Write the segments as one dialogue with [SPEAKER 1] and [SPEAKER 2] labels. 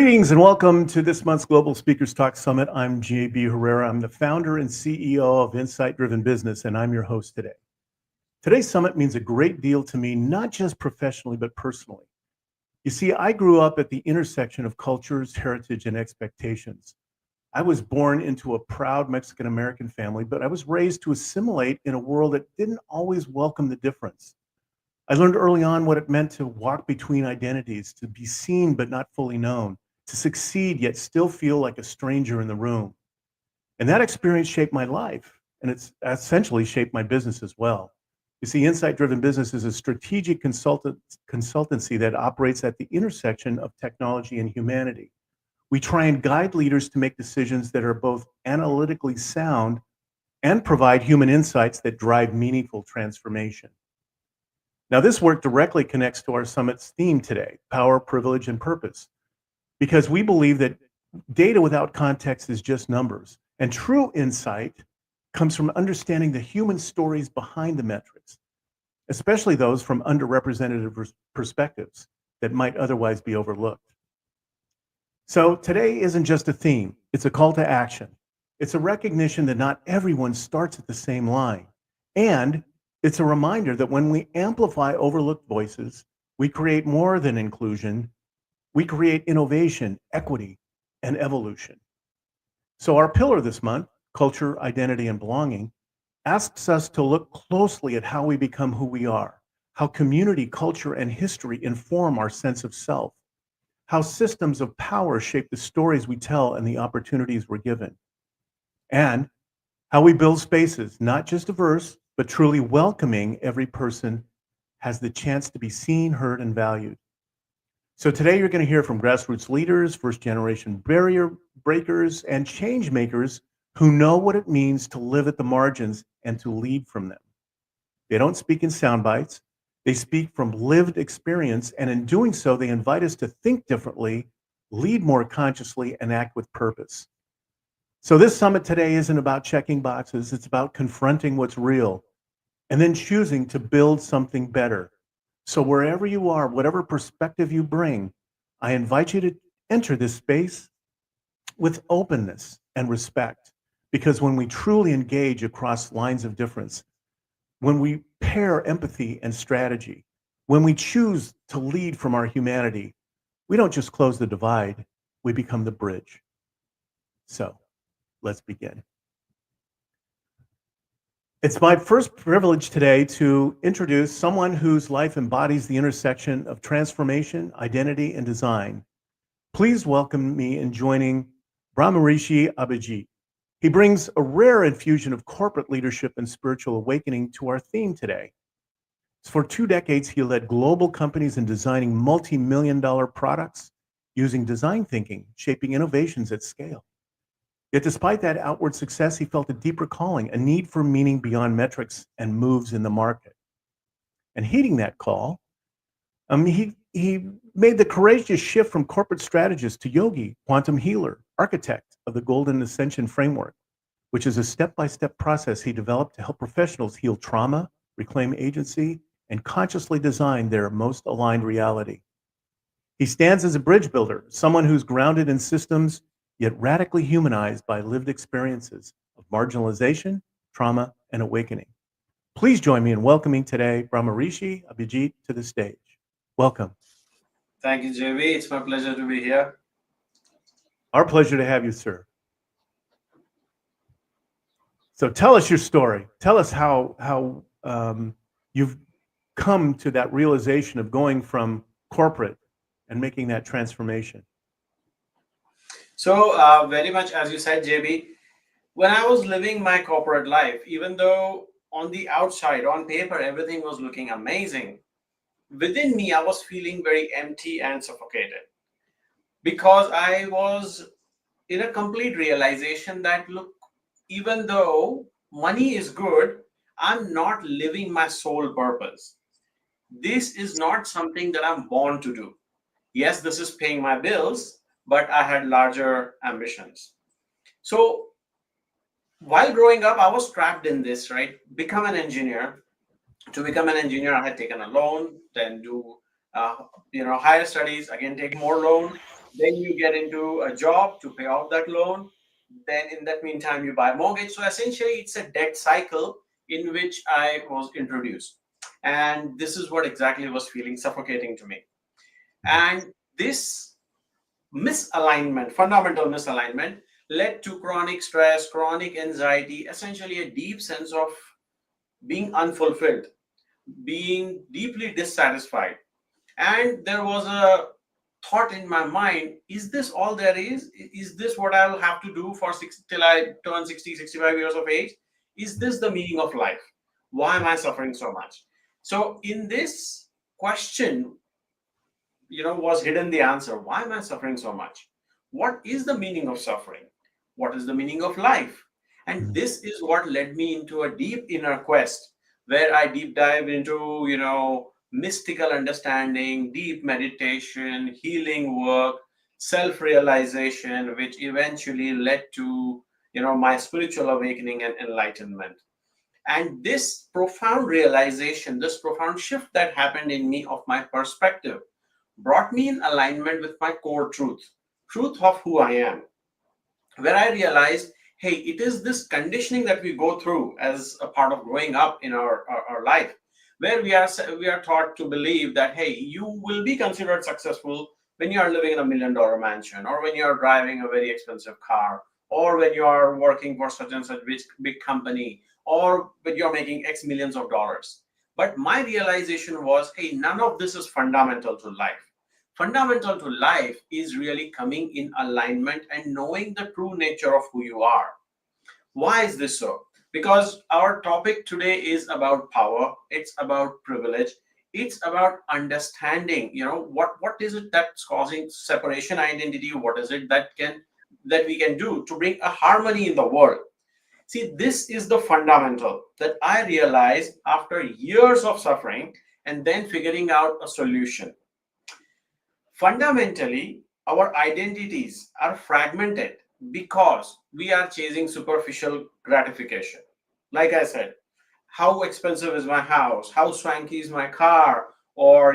[SPEAKER 1] Greetings and welcome to this month's Global Speakers Talk Summit. I'm JB Herrera. I'm the founder and CEO of Insight Driven Business, and I'm your host today. Today's summit means a great deal to me, not just professionally, but personally. You see, I grew up at the intersection of cultures, heritage, and expectations. I was born into a proud Mexican-American family, but I was raised to assimilate in a world that didn't always welcome the difference. I learned early on what it meant to walk between identities, to be seen but not fully known, to succeed yet still feel like a stranger in the room. And that experience shaped my life, and it's essentially shaped my business as well. You see, Insight Driven Business is a strategic consultancy that operates at the intersection of technology and humanity. We try and guide leaders to make decisions that are both analytically sound and provide human insights that drive meaningful transformation. Now, this work directly connects to our summit's theme today, power, privilege, and purpose, because we believe that data without context is just numbers, and true insight comes from understanding the human stories behind the metrics, especially those from underrepresented perspectives that might otherwise be overlooked. So today isn't just a theme, it's a call to action. It's a recognition that not everyone starts at the same line, and it's a reminder that when we amplify overlooked voices, we create more than inclusion, we create innovation, equity, and evolution. So our pillar this month, culture, identity, and belonging, asks us to look closely at how we become who we are, how community, culture, and history inform our sense of self, how systems of power shape the stories we tell and the opportunities we're given, and how we build spaces, not just diverse, but truly welcoming. Every person has the chance to be seen, heard, and valued. So today you're going to hear from grassroots leaders, first-generation barrier breakers, and change makers who know what it means to live at the margins and to lead from them. They don't speak in sound bites. They speak from lived experience, and in doing so, they invite us to think differently, lead more consciously, and act with purpose. So this summit today isn't about checking boxes. It's about confronting what's real and then choosing to build something better. So wherever you are, whatever perspective you bring, I invite you to enter this space with openness and respect. Because when we truly engage across lines of difference, when we pair empathy and strategy, when we choose to lead from our humanity, we don't just close the divide, we become the bridge. So let's begin. It's my first privilege today to introduce someone whose life embodies the intersection of transformation, identity, and design. Please welcome me in joining Bramharishi Abhijeet. He brings a rare infusion of corporate leadership and spiritual awakening to our theme today. For 2 decades, he led global companies in designing multi-million-dollar products using design thinking, shaping innovations at scale. Yet despite that outward success, he felt a deeper calling, a need for meaning beyond metrics and moves in the market. And heeding that call, he made the courageous shift from corporate strategist to yogi, quantum healer, architect of the Golden Ascension Framework, which is a step-by-step process he developed to help professionals heal trauma, reclaim agency, and consciously design their most aligned reality. He stands as a bridge builder, someone who's grounded in systems yet radically humanized by lived experiences of marginalization, trauma, and awakening. Please join me in welcoming today Bramharishi Abhijeet to the stage. Welcome.
[SPEAKER 2] Thank you, JB. It's my pleasure to be here.
[SPEAKER 1] Our pleasure to have you, sir. So tell us your story. Tell us how you've come to that realization of going from corporate and making that transformation.
[SPEAKER 2] So very much, as you said, JB, when I was living my corporate life, even though on the outside, on paper, everything was looking amazing, within me, I was feeling very empty and suffocated because I was in a complete realization that, look, even though money is good, I'm not living my sole purpose. This is not something that I'm born to do. Yes, this is paying my bills, but I had larger ambitions. So while growing up, I was trapped in this, right? Become an engineer. To become an engineer, I had taken a loan, then do higher studies, again take more loan, Then you get into a job to pay off that loan. Then in that meantime, you buy a mortgage. So essentially, it's a debt cycle in which I was introduced. And this is what exactly was feeling suffocating to me. And this misalignment, fundamental misalignment, led to chronic stress, chronic anxiety, essentially a deep sense of being unfulfilled, being deeply dissatisfied. And there was a thought in my mind, is this all there is? Is this what I'll have to do for till I turn 60, 65 years of age? Is this the meaning of life? Why am I suffering so much? So in this question, was hidden the answer. Why am I suffering so much? What is the meaning of suffering? What is the meaning of life? And this is what led me into a deep inner quest where I deep dive into, mystical understanding, deep meditation, healing work, self realization, which eventually led to, my spiritual awakening and enlightenment. And this profound realization, this profound shift that happened in me of my perspective brought me in alignment with my core truth of who I am, where I realized, hey, it is this conditioning that we go through as a part of growing up in our life, where we are taught to believe that, hey, you will be considered successful when you are living in $1 million mansion, or when you are driving a very expensive car, or when you are working for such and such big company, or when you're making X millions of dollars. But my realization was, hey, none of this is fundamental to life. Fundamental to life is really coming in alignment and knowing the true nature of who you are. Why is this so? Because our topic today is about power, it's about privilege, it's about understanding, what is it that's causing separation identity, what is it that we can do to bring a harmony in the world. See, this is the fundamental that I realized after years of suffering and then figuring out a solution. Fundamentally, our identities are fragmented because we are chasing superficial gratification. Like I said, how expensive is my house? How swanky is my car? Or,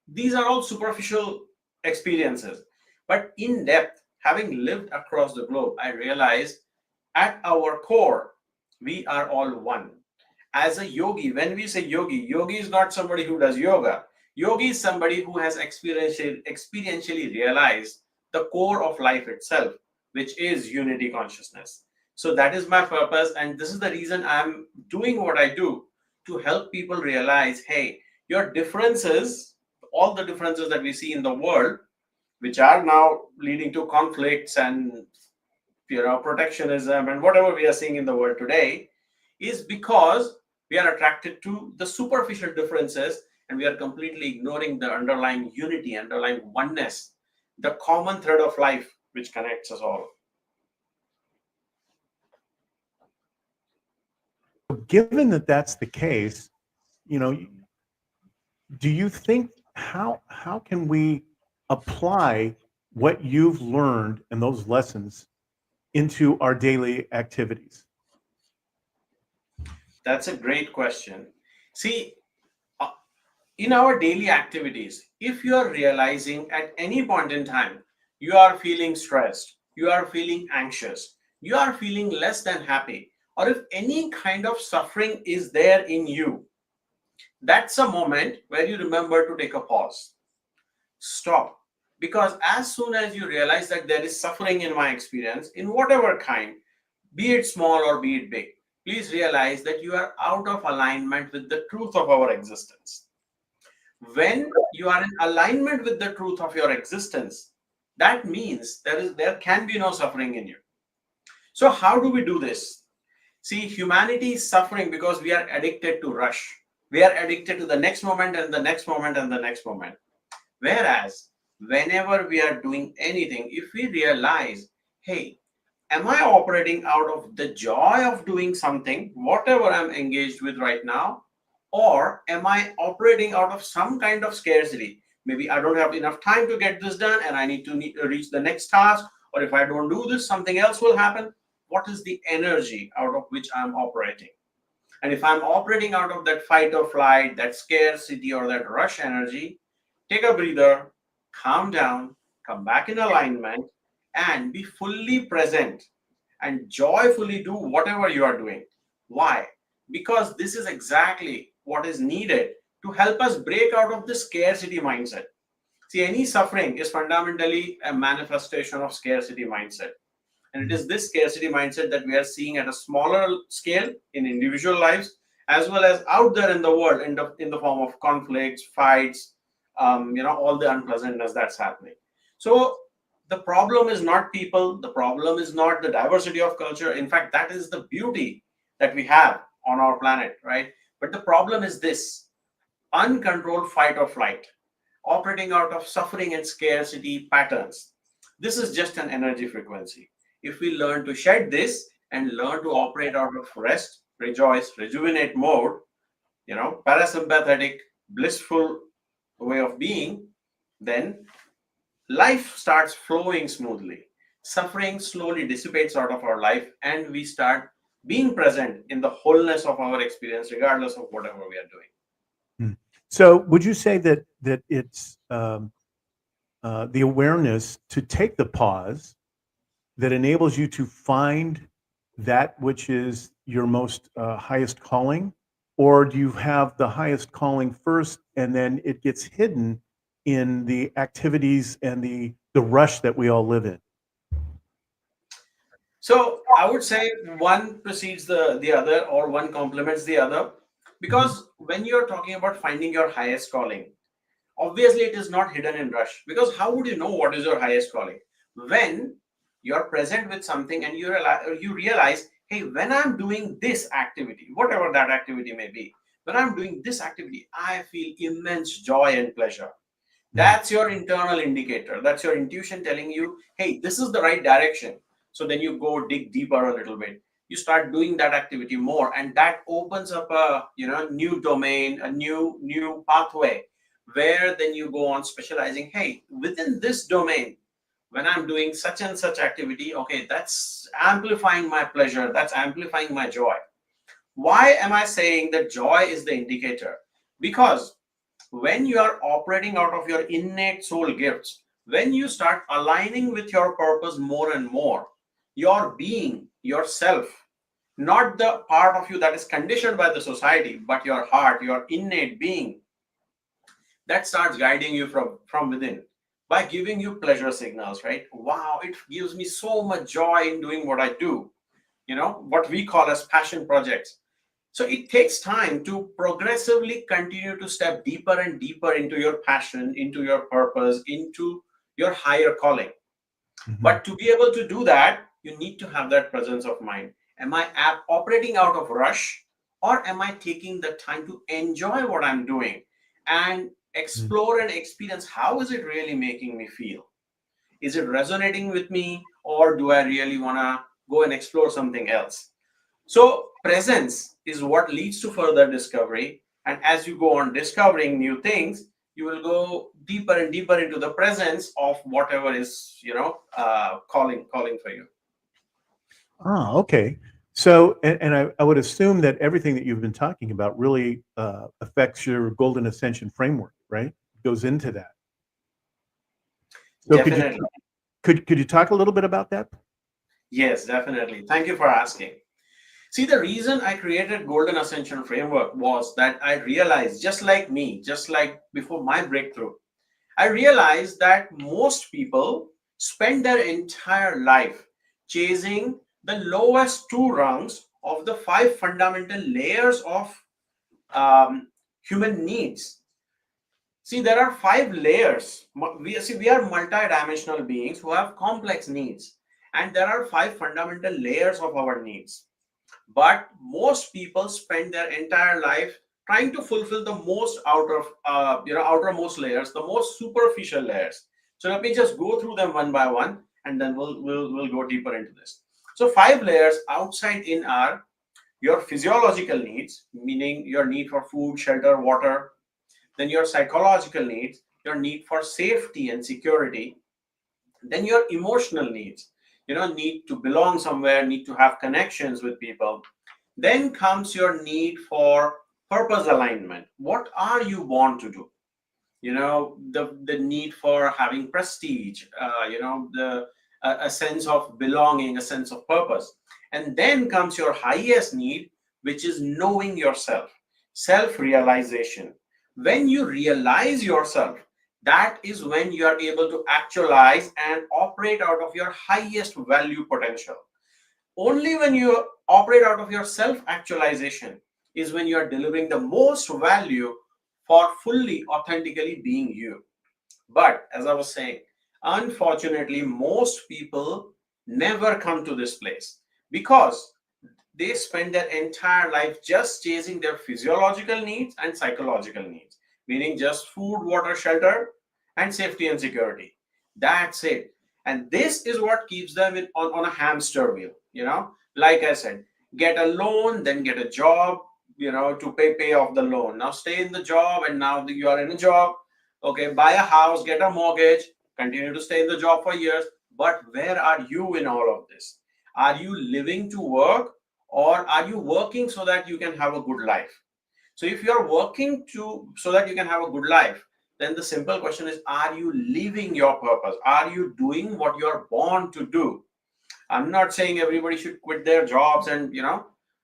[SPEAKER 2] these are all superficial experiences. But in depth, having lived across the globe, I realized at our core, we are all one. As a yogi, when we say yogi is not somebody who does yoga. Yogi is somebody who has experientially realized the core of life itself, which is unity consciousness. So that is my purpose, and this is the reason I'm doing what I do, to help people realize, hey, your differences, all the differences that we see in the world, which are now leading to conflicts and protectionism and whatever we are seeing in the world today, is because we are attracted to the superficial differences and we are completely ignoring the underlying unity, underlying oneness, the common thread of life which connects us all.
[SPEAKER 1] Given that that's the case, do you think how can we apply what you've learned and those lessons into our daily activities?
[SPEAKER 2] That's a great question. See, in our daily activities, if you are realizing at any point in time you are feeling stressed, you are feeling anxious, you are feeling less than happy, or if any kind of suffering is there in you, that's a moment where you remember to take a pause. Stop. Because as soon as you realize that there is suffering in my experience, in whatever kind, be it small or be it big, please realize that you are out of alignment with the truth of our existence. When you are in alignment with the truth of your existence, that means there can be no suffering in you. So how do we do this? See, humanity is suffering because we are addicted to rush. We are addicted to the next moment and the next moment and the next moment. Whereas whenever we are doing anything, if we realize, hey, am I operating out of the joy of doing something, whatever I'm engaged with right now, or am I operating out of some kind of scarcity? Maybe I don't have enough time to get this done and I need to reach the next task, or if I don't do this, something else will happen. What is the energy out of which I'm operating? And if I'm operating out of that fight or flight, that scarcity or that rush energy, take a breather, calm down, come back in alignment, and be fully present and joyfully do whatever you are doing. Why? Because this is exactly what is needed to help us break out of the scarcity mindset. See, any suffering is fundamentally a manifestation of scarcity mindset. And it is this scarcity mindset that we are seeing at a smaller scale in individual lives, as well as out there in the world in the form of conflicts, fights, all the unpleasantness that's happening. So the problem is not people, the problem is not the diversity of culture. In fact, that is the beauty that we have on our planet, right? But the problem is this uncontrolled fight or flight, operating out of suffering and scarcity patterns. This is just an energy frequency. If we learn to shed this and learn to operate out of rest, rejoice, rejuvenate mode, parasympathetic, blissful way of being, then life starts flowing smoothly. Suffering slowly dissipates out of our life, and we start being present in the wholeness of our experience, regardless of whatever we are doing.
[SPEAKER 1] So, would you say that it's the awareness to take the pause that enables you to find that which is your most highest calling, or do you have the highest calling first, and then it gets hidden in the activities and the rush that we all live in?
[SPEAKER 2] So I would say one precedes the other, or one complements the other, because when you're talking about finding your highest calling, obviously it is not hidden in rush, because how would you know what is your highest calling? When you're present with something and you realize, hey, when I'm doing this activity, whatever that activity may be, when I'm doing this activity, I feel immense joy and pleasure. That's your internal indicator. That's your intuition telling you, hey, this is the right direction. So then you go dig deeper a little bit. You start doing that activity more, and that opens up a new domain, a new pathway, where then you go on specializing. Hey, within this domain, when I'm doing such and such activity, okay, that's amplifying my pleasure. That's amplifying my joy. Why am I saying that joy is the indicator? Because when you are operating out of your innate soul gifts, when you start aligning with your purpose more and more, your being, yourself, not the part of you that is conditioned by the society, but your heart, your innate being, that starts guiding you from within by giving you pleasure signals, right? Wow, it gives me so much joy in doing what I do, what we call as passion projects. So it takes time to progressively continue to step deeper and deeper into your passion, into your purpose, into your higher calling. But to be able to do that, you need to have that presence of mind. Am I operating out of rush, or am I taking the time to enjoy what I'm doing and explore and experience how is it really making me feel? Is it resonating with me, or do I really want to go and explore something else? So presence is what leads to further discovery. And as you go on discovering new things, you will go deeper and deeper into the presence of whatever is, calling for you.
[SPEAKER 1] Ah, okay. So, and I would assume that everything that you've been talking about really affects your Golden Ascension Framework, right? Goes into that. So
[SPEAKER 2] Definitely.
[SPEAKER 1] could you talk a little bit about that?
[SPEAKER 2] Yes, definitely. Thank you for asking. See, the reason I created Golden Ascension Framework was that I realized, just like me, just like before my breakthrough, I realized that most people spend their entire life chasing the lowest two rungs of the 5 fundamental layers of human needs. See, there are 5 layers. We are multidimensional beings who have complex needs, and there are 5 fundamental layers of our needs. But most people spend their entire life trying to fulfill the most outermost layers, the most superficial layers. So let me just go through them one by one, and then we'll go deeper into this. So 5 layers outside in are your physiological needs, meaning your need for food, shelter, water. Then your psychological needs, your need for safety and security. Then your emotional needs, need to belong somewhere, need to have connections with people. Then comes your need for purpose alignment. What are you born to do? the need for having prestige, a sense of belonging, a sense of purpose. And then comes your highest need, which is knowing yourself, self realization. When you realize yourself, that is when you are able to actualize and operate out of your highest value potential. Only when you operate out of your self actualization is when you are delivering the most value for fully authentically being you. But as I was saying, unfortunately, most people never come to this place because they spend their entire life just chasing their physiological needs and psychological needs, meaning just food, water, shelter, and safety and security. That's it. And this is what keeps them on a hamster wheel. Like I said, get a loan, then get a job, to pay off the loan. Now stay in the job, and now you are in a job. Okay, buy a house, get a mortgage, continue to stay in the job for years. But where are you in all of this? Are you living to work, or are you working so that you can have a good life? So if you're working so that you can have a good life, then the simple question is, are you living your purpose? Are you doing what you're born to do? I'm not saying everybody should quit their jobs and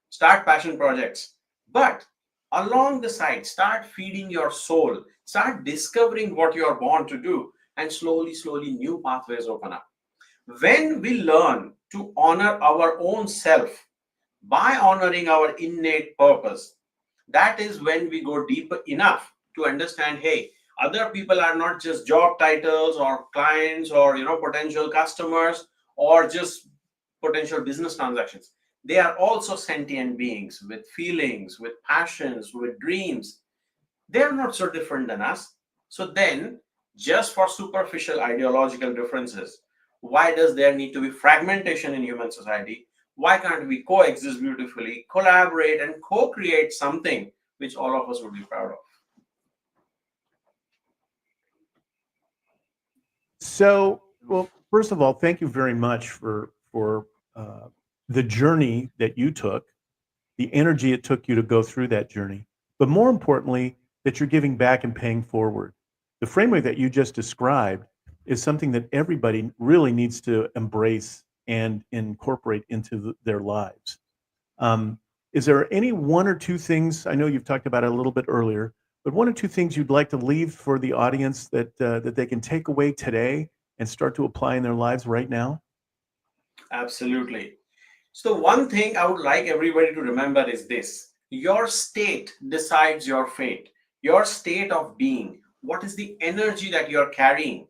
[SPEAKER 2] start passion projects, but along the side, start feeding your soul, start discovering what you're born to do, and slowly, slowly new pathways open up. When we learn to honor our own self by honoring our innate purpose, that is when we go deep enough to understand, hey, other people are not just job titles or clients or potential customers or just potential business transactions. They are also sentient beings with feelings, with passions, with dreams. They are not so different than us. So then, just for superficial ideological differences, why does there need to be fragmentation in human society? Why can't we coexist beautifully, collaborate, and co-create something which all of us would be proud of?
[SPEAKER 1] So, well, first of all, thank you very much for the journey that you took, the energy it took you to go through that journey, but more importantly, that you're giving back and paying forward. The framework that you just described is something that everybody really needs to embrace and incorporate into their lives. Is there any one or two things, I know you've talked about it a little bit earlier, but one or two things you'd like to leave for the audience that they can take away today and start to apply in their lives right now?
[SPEAKER 2] Absolutely. So, one thing I would like everybody to remember is this: your state decides your fate. Your state of being, what is the energy that you're carrying,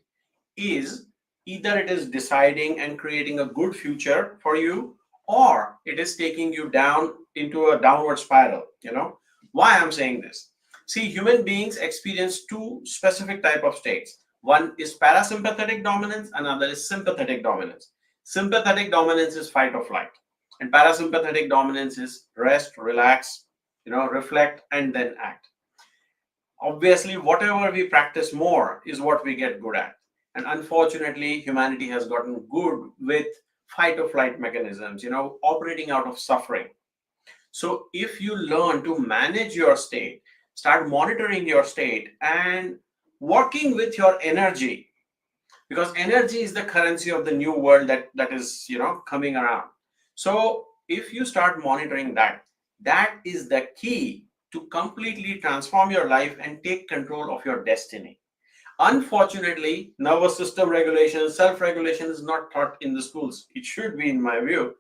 [SPEAKER 2] is either it is deciding and creating a good future for you, or it is taking you down into a downward spiral. Why I'm saying this? See, human beings experience two specific type of states. One is parasympathetic dominance, another is sympathetic dominance. Sympathetic dominance is fight or flight, and parasympathetic dominance is rest, relax, reflect, and then act. Obviously, whatever we practice more is what we get good at. And unfortunately, humanity has gotten good with fight or flight mechanisms, operating out of suffering. So if you learn to manage your state, start monitoring your state and working with your energy, because energy is the currency of the new world that is coming around. So if you start monitoring that, that is the key to completely transform your life and take control of your destiny. Unfortunately, nervous system regulation, self-regulation is not taught in the schools. It should be, in my view.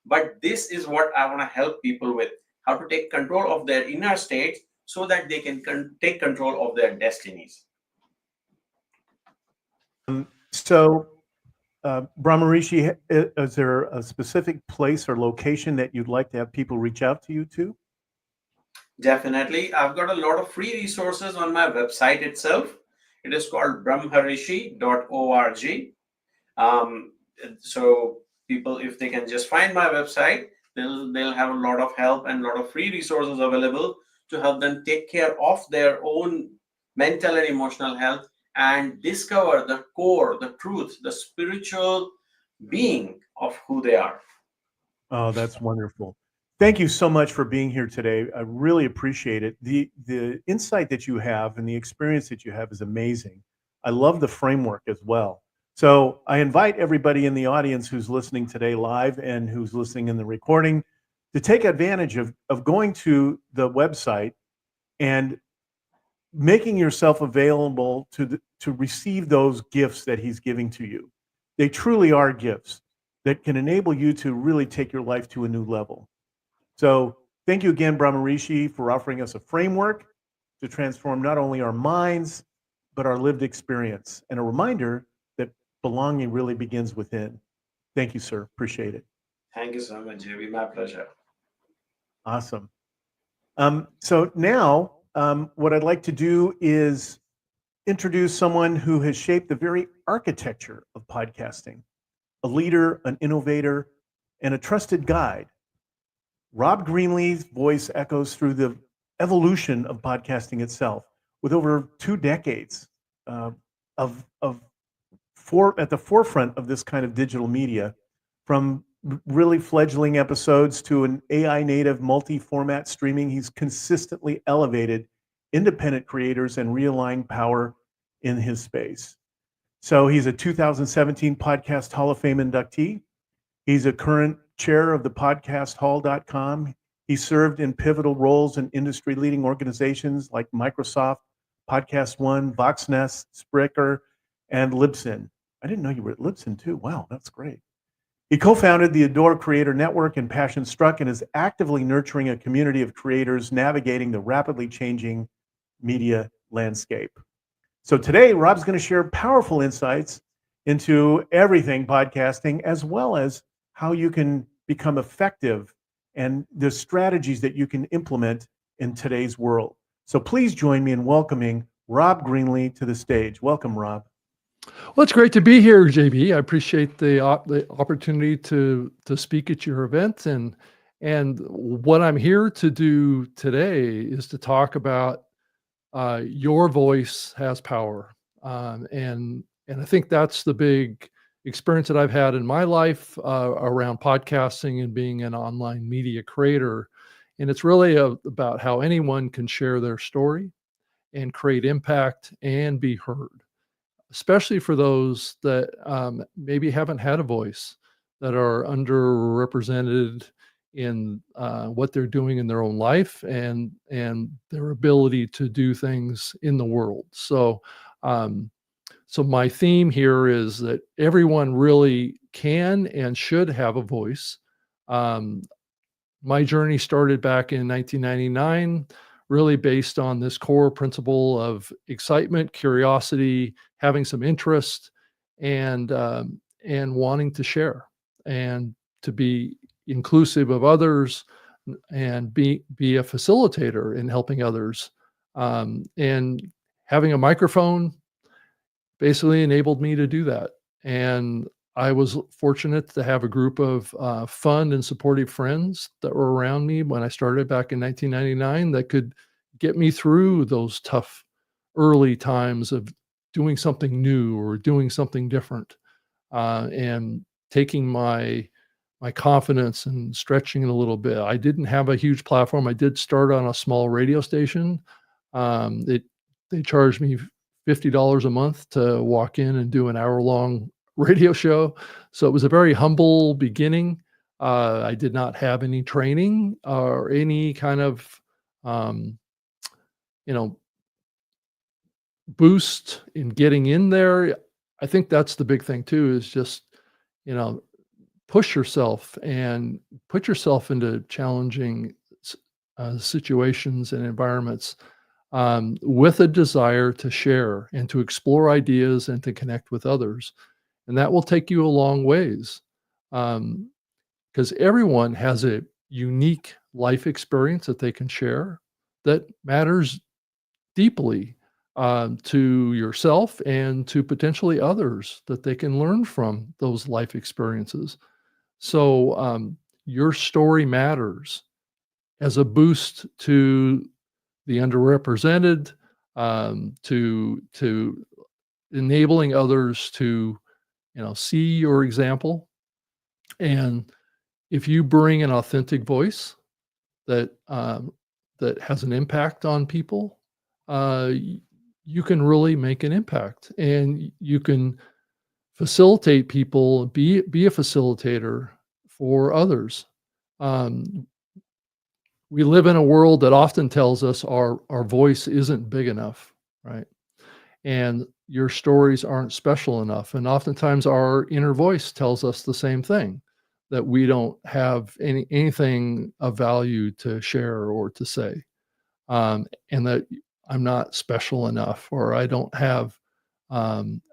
[SPEAKER 2] But this is what I want to help people with: how to take control of their inner states so that they can take control of their destinies.
[SPEAKER 1] So, Bramharishi, is there a specific place or location that you'd like to have people reach out to you to?
[SPEAKER 2] Definitely. I've got a lot of free resources on my website itself. It is called bramharishi.org. So people, if they can just find my website, they'll have a lot of help and a lot of free resources available to help them take care of their own mental and emotional health and discover the core, the truth, the spiritual being of who they are.
[SPEAKER 1] Oh, that's wonderful. Thank you so much for being here today. I really appreciate it. The insight that you have and the experience that you have is amazing. I love the framework as well. So I invite everybody in the audience who's listening today live and who's listening in the recording to take advantage of going to the website and making yourself available to receive those gifts that he's giving to you. They truly are gifts that can enable you to really take your life to a new level. So thank you again, Bramharishi, for offering us a framework to transform not only our minds, but our lived experience, and a reminder that belonging really begins within. Thank you, sir. Appreciate it.
[SPEAKER 2] Thank you so much, JB. My pleasure.
[SPEAKER 1] Awesome. So now what I'd like to do is introduce someone who has shaped the very architecture of podcasting, a leader, an innovator, and a trusted guide. Rob Greenlee's voice echoes through the evolution of podcasting itself, with over 2 decades of at the forefront of this kind of digital media, from really fledgling episodes to an AI native multi-format streaming. He's consistently elevated independent creators and realigned power in his space. So he's a 2017 Podcast Hall of Fame inductee. He's a current chair of the podcasthall.com. He served in pivotal roles in industry-leading organizations like Microsoft, Podcast One, Voxnest, Spreaker, and Libsyn. I didn't know you were at Libsyn too. Wow, that's great. He co-founded the Adore Creator Network and Passion Struck, and is actively nurturing a community of creators navigating the rapidly changing media landscape. So today, Rob's going to share powerful insights into everything podcasting, as well as how you can become effective and the strategies that you can implement in today's world. So please join me in welcoming Rob Greenlee to the stage. Welcome, Rob.
[SPEAKER 3] Well, it's great to be here, JB. I appreciate the opportunity to speak at your event, and what I'm here to do today is to talk about your voice has power, and I think that's the big experience that I've had in my life around podcasting and being an online media creator, and it's really about how anyone can share their story and create impact and be heard, especially for those that maybe haven't had a voice, that are underrepresented in what they're doing in their own life and their ability to do things in the world. So, so my theme here is that everyone really can and should have a voice. My journey started back in 1999, really based on this core principle of excitement, curiosity, having some interest, and wanting to share and to be inclusive of others and be a facilitator in helping others. And having a microphone basically enabled me to do that. And I was fortunate to have a group of fun and supportive friends that were around me when I started back in 1999 that could get me through those tough early times of doing something new or doing something different, and taking my confidence and stretching it a little bit. I didn't have a huge platform. I did start on a small radio station. They charged me $50 a month to walk in and do an hour-long radio show. So it was a very humble beginning. I did not have any training or any kind of, boost in getting in there. I think that's the big thing too, is just, push yourself and put yourself into challenging situations and environments, with a desire to share and to explore ideas and to connect with others. And that will take you a long ways, because everyone has a unique life experience that they can share that matters deeply, to yourself and to potentially others, that they can learn from those life experiences. So your story matters as a boost to the underrepresented, to enabling others to see your example. And if you bring an authentic voice that that has an impact on people, you can really make an impact, and you can facilitate people, be a facilitator for others. Um, we live in a world that often tells us our voice isn't big enough, right? And your stories aren't special enough. And oftentimes our inner voice tells us the same thing, that we don't have anything of value to share or to say, and that I'm not special enough, or I don't have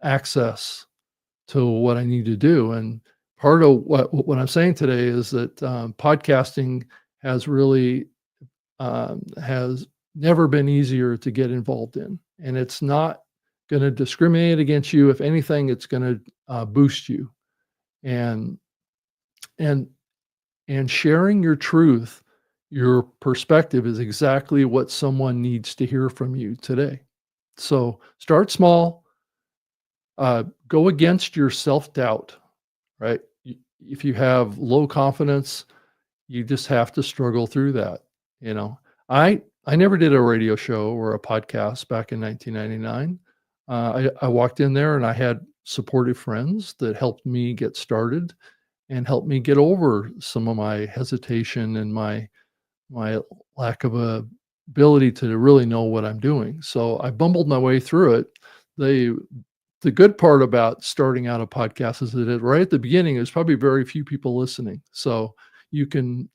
[SPEAKER 3] access to what I need to do. And part of what I'm saying today is that podcasting has really has never been easier to get involved in, and it's not going to discriminate against you. If anything, it's going to boost you. And and and sharing your truth, your perspective is exactly what someone needs to hear from you today. So start small. Go against your self-doubt, right? If you have low confidence, you just have to struggle through that. You know, I never did a radio show or a podcast back in 1999. I walked in there and I had supportive friends that helped me get started and helped me get over some of my hesitation and my lack of ability to really know what I'm doing. So I bumbled my way through it. The good part about starting out a podcast is that right at the beginning, there's probably very few people listening. So you can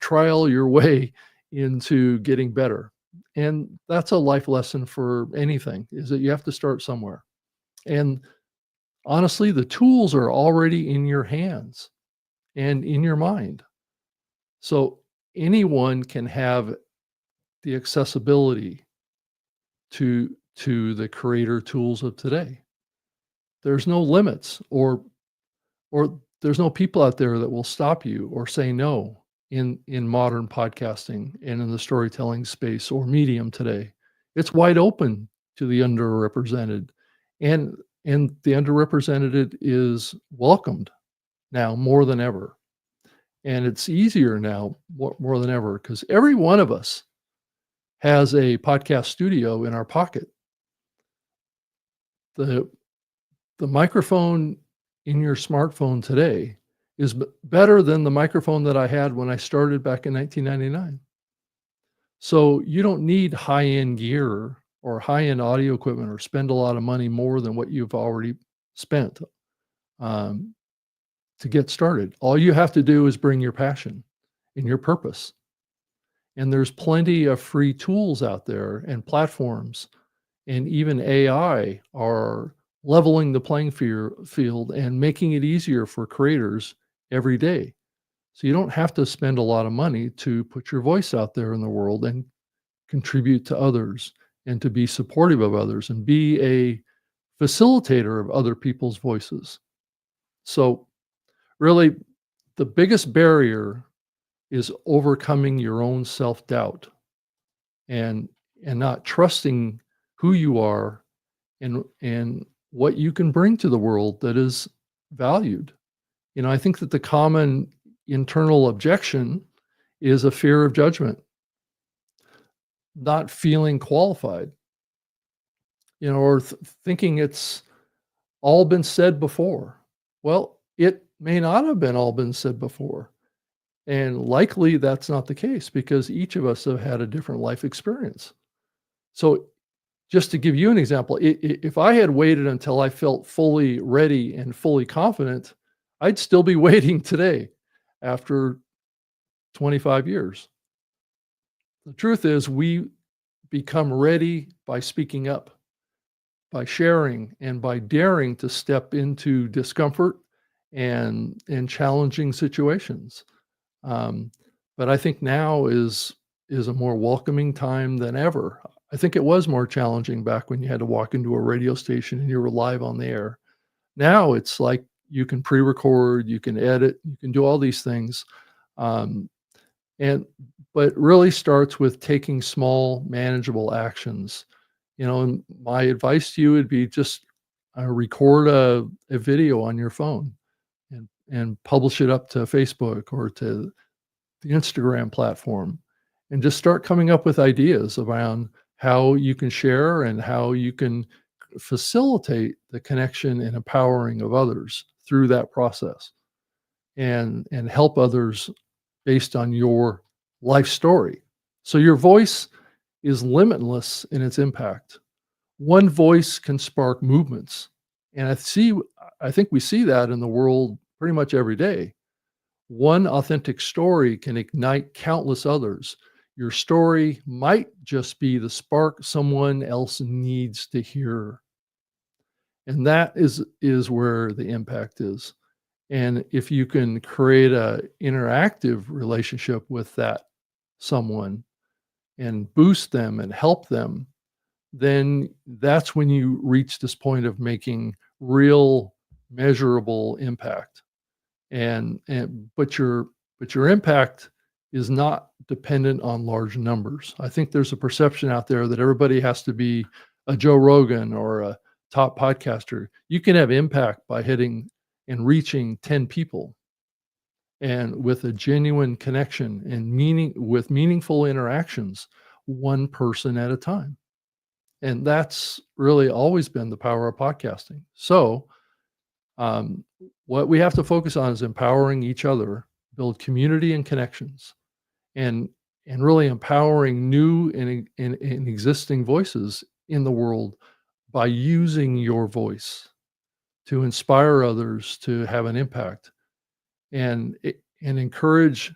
[SPEAKER 3] trial your way into getting better. And that's a life lesson for anything, is that you have to start somewhere. And honestly, the tools are already in your hands and in your mind. So anyone can have the accessibility to the creator tools of today. There's no limits, or there's no people out there that will stop you or say no in modern podcasting and in the storytelling space or medium today. It's wide open to the underrepresented, and the underrepresented is welcomed now more than ever. And it's easier now more than ever, because every one of us has a podcast studio in our pocket. The microphone in your smartphone today is better than the microphone that I had when I started back in 1999. So you don't need high-end gear or high-end audio equipment or spend a lot of money more than what you've already spent to get started. All you have to do is bring your passion and your purpose. And there's plenty of free tools out there and platforms, and even AI are leveling the playing field and making it easier for creators every day. So you don't have to spend a lot of money to put your voice out there in the world and contribute to others and to be supportive of others and be a facilitator of other people's voices. So really, the biggest barrier is overcoming your own self-doubt and not trusting who you are and what you can bring to the world that is valued. You know, I think that the common internal objection is a fear of judgment, not feeling qualified, you know, or thinking it's all been said before. Well, it may not have been all been said before. And likely that's not the case, because each of us have had a different life experience. So just to give you an example, if I had waited until I felt fully ready and fully confident, I'd still be waiting today after 25 years. The truth is, we become ready by speaking up, by sharing, and by daring to step into discomfort and challenging situations. But I think now is a more welcoming time than ever. I think it was more challenging back when you had to walk into a radio station and you were live on the air. Now it's like you can pre-record, you can edit, you can do all these things. But it really starts with taking small, manageable actions. You know, and my advice to you would be just record a video on your phone and publish it up to Facebook or to the Instagram platform, and just start coming up with ideas around how you can share and how you can facilitate the connection and empowering of others through that process, and help others based on your life story. So your voice is limitless in its impact. One voice can spark movements. And I think we see that in the world pretty much every day. One authentic story can ignite countless others. Your story might just be the spark someone else needs to hear. And that is where the impact is. And if you can create a interactive relationship with that someone and boost them and help them, then that's when you reach this point of making real measurable impact. But your impact is not dependent on large numbers. I think there's a perception out there that everybody has to be a Joe Rogan or a top podcaster. You can have impact by hitting and reaching 10 people, and with a genuine connection and meaningful interactions, one person at a time. And that's really always been the power of podcasting. So what we have to focus on is empowering each other, build community and connections, and really empowering new and existing voices in the world by using your voice to inspire others to have an impact, and encourage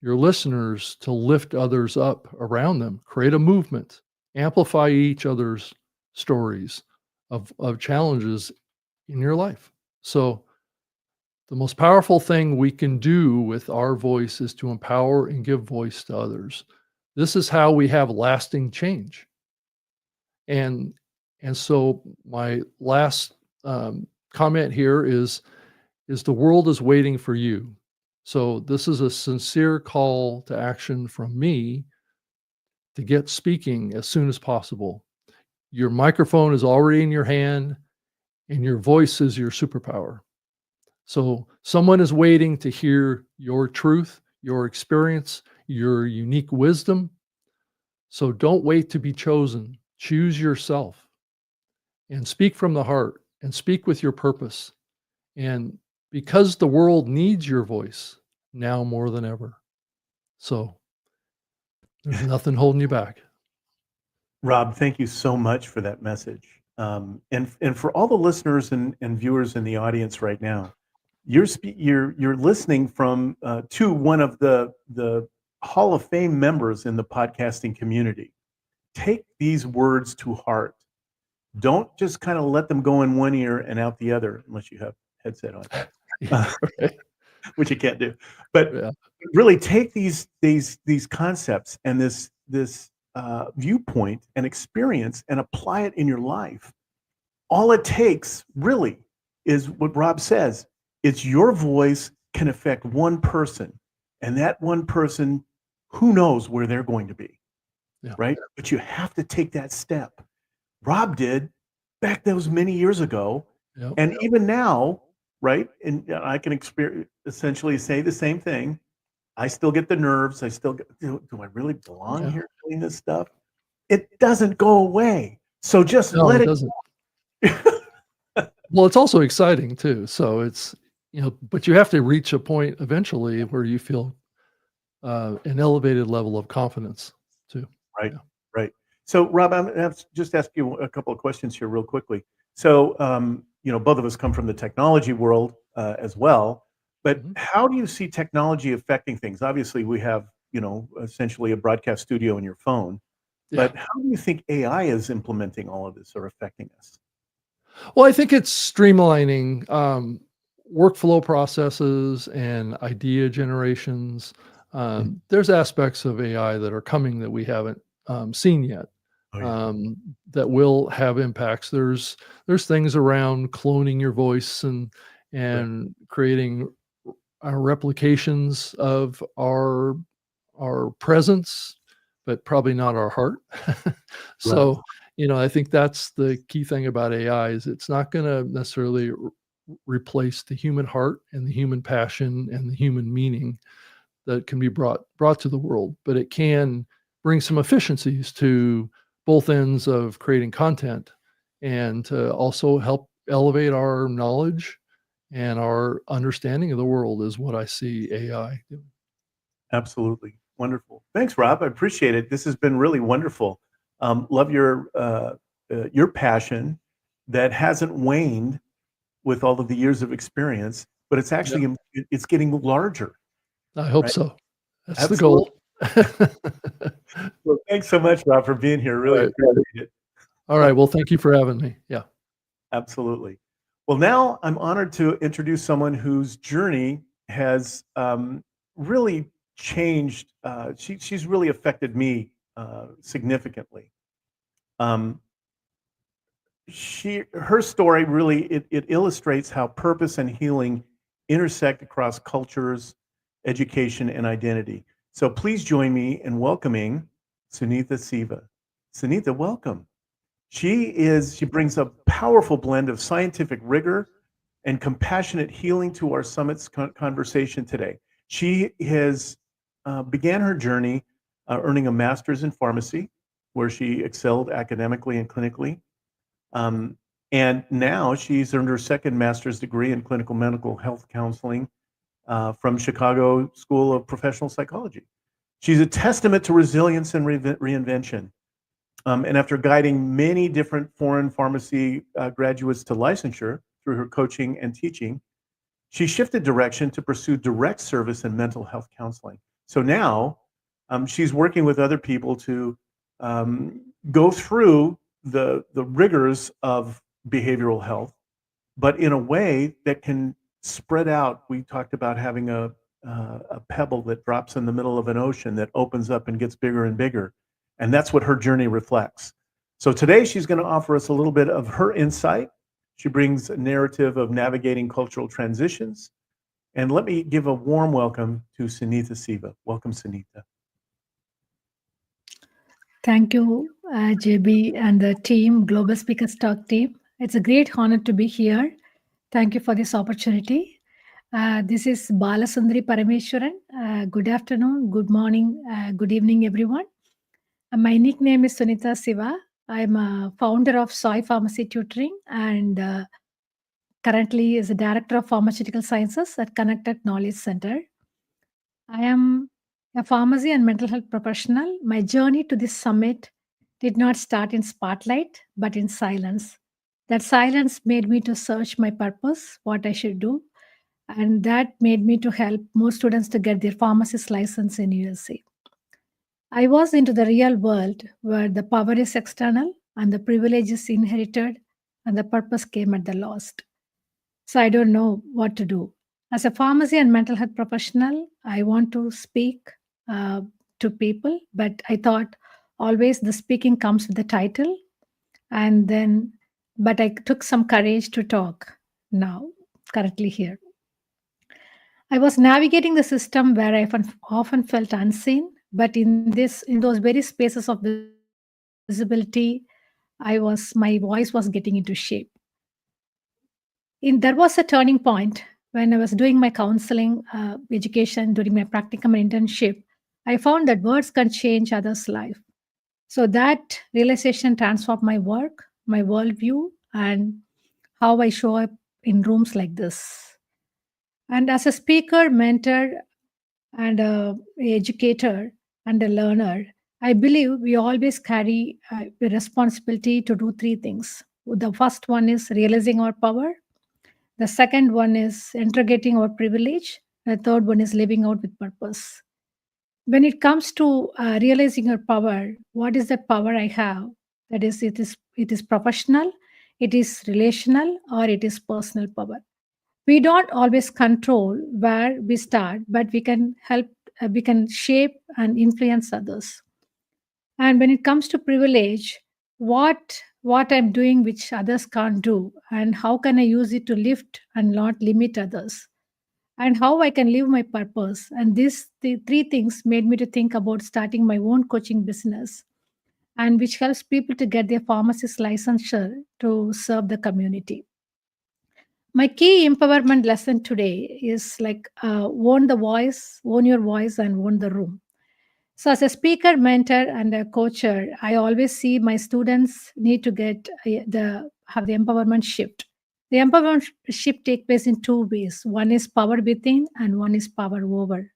[SPEAKER 3] your listeners to lift others up around them, create a movement, amplify each other's stories of challenges in your life. So the most powerful thing we can do with our voice is to empower and give voice to others. This is how we have lasting change. And so my last comment here is the world is waiting for you. So this is a sincere call to action from me to get speaking as soon as possible. Your microphone is already in your hand, and your voice is your superpower. So someone is waiting to hear your truth, your experience, your unique wisdom. So don't wait to be chosen. Choose yourself and speak from the heart and speak with your purpose. And because the world needs your voice now more than ever. So there's nothing holding you back.
[SPEAKER 1] Rob, thank you so much for that message. And for all the listeners and viewers in the audience right now, you're listening from to one of the Hall of Fame members in the podcasting community. Take these words to heart. Don't just kind of let them go in one ear and out the other, unless you have headset on, which you can't do. But really take these concepts and this viewpoint and experience and apply it in your life. All it takes really is what Rob says. It's your voice can affect one person, and that one person, who knows where they're going to be, right? But you have to take that step. Rob did back those many years ago, and even now, right? And I can essentially say the same thing. I still get the nerves. I still get, do I really belong here doing this stuff? It doesn't go away. So just let it.
[SPEAKER 3] Doesn't. Well, it's also exciting too. So it's, but you have to reach a point eventually where you feel an elevated level of confidence too.
[SPEAKER 1] Right. Right. So Rob, I'm going to have to just ask you a couple of questions here real quickly. So, both of us come from the technology world as well, but how do you see technology affecting things? Obviously we have, essentially a broadcast studio in your phone, but how do you think AI is implementing all of this or affecting us?
[SPEAKER 3] Well, I think it's streamlining workflow processes and idea generations. There's aspects of AI that are coming that we haven't seen yet. That will have impacts. There's things around cloning your voice and creating replications of our presence, but probably not our heart. So, I think that's the key thing about AI is it's not going to necessarily replace the human heart and the human passion and the human meaning. that can be brought to the world, but it can bring some efficiencies to both ends of creating content and to also help elevate our knowledge and our understanding of the world is what I see AI doing.
[SPEAKER 1] Absolutely. Wonderful. Thanks, Rob. I appreciate it. This has been really wonderful. Love your passion that hasn't waned with all of the years of experience, but it's actually it's getting larger.
[SPEAKER 3] I hope
[SPEAKER 1] Right?
[SPEAKER 3] so. That's
[SPEAKER 1] Absolutely.
[SPEAKER 3] the goal.
[SPEAKER 1] Well, thanks so much, Rob, for being here. Really
[SPEAKER 3] Right.
[SPEAKER 1] appreciate it.
[SPEAKER 3] All right. Well, thank you for having me. Yeah.
[SPEAKER 1] Absolutely. Well, now I'm honored to introduce someone whose journey has really changed. She's really affected me significantly. Um, her story really it illustrates how purpose and healing intersect across cultures, education, and identity. So please join me in welcoming Sunitha Siva. Sunitha, welcome. She brings a powerful blend of scientific rigor and compassionate healing to our summit's conversation today. She has began her journey earning a master's in pharmacy, where she excelled academically and clinically. Um, and now she's earned her second master's degree in clinical mental health counseling from Chicago School of Professional Psychology. She's a testament to resilience and reinvention. And after guiding many different foreign pharmacy graduates to licensure through her coaching and teaching, she shifted direction to pursue direct service in mental health counseling. So now she's working with other people to go through the rigors of behavioral health, but in a way that can spread out. We talked about having a pebble that drops in the middle of an ocean that opens up and gets bigger and bigger. And that's what her journey reflects. So today she's going to offer us a little bit of her insight. She brings a narrative of navigating cultural transitions. And let me give a warm welcome to Sunitha Siva. Welcome, Sunitha.
[SPEAKER 4] Thank you, JB and the team, Global Speakers Talk team. It's a great honor to be here. Thank you for this opportunity. This is Balasundari Parameswaran. Good afternoon, good morning, good evening, everyone. My nickname is Sunitha Siva. I'm a founder of Soy Pharmacy Tutoring and currently is a Director of Pharmaceutical Sciences at Connected Knowledge Center. I am a pharmacy and mental health professional. My journey to this summit did not start in spotlight, but in silence. That silence made me to search my purpose, what I should do, and that made me to help more students to get their pharmacist license in USA. I was into the real world where the power is external and the privilege is inherited and the purpose came at the last. So I don't know what to do. As a pharmacy and mental health professional, I want to speak to people, but I thought always the speaking comes with the title. But I took some courage to talk now, currently here. I was navigating the system where I often felt unseen, but in those very spaces of visibility, my voice was getting into shape. There was a turning point when I was doing my counseling education during my practicum and internship. I found that words can change others' life. So that realization transformed my work, my worldview, and how I show up in rooms like this. And as a speaker, mentor, and a educator and a learner, I believe we always carry the responsibility to do three things. The first one is realizing our power. The second one is integrating our privilege. The third one is living out with purpose. When it comes to realizing our power, what is the power I have? That is, it is professional, it is relational, or it is personal power. We don't always control where we start, but we can help. We can shape and influence others. And when it comes to privilege, what I'm doing which others can't do, and how can I use it to lift and not limit others, and how I can live my purpose. And the three things made me to think about starting my own coaching business, and which helps people to get their pharmacist licensure to serve the community. My key empowerment lesson today is like own the voice, own your voice, and own the room. So, as a speaker, mentor, and a coacher, I always see my students need to get have the empowerment shift. The empowerment shift take place in two ways. One is power within, and one is power over.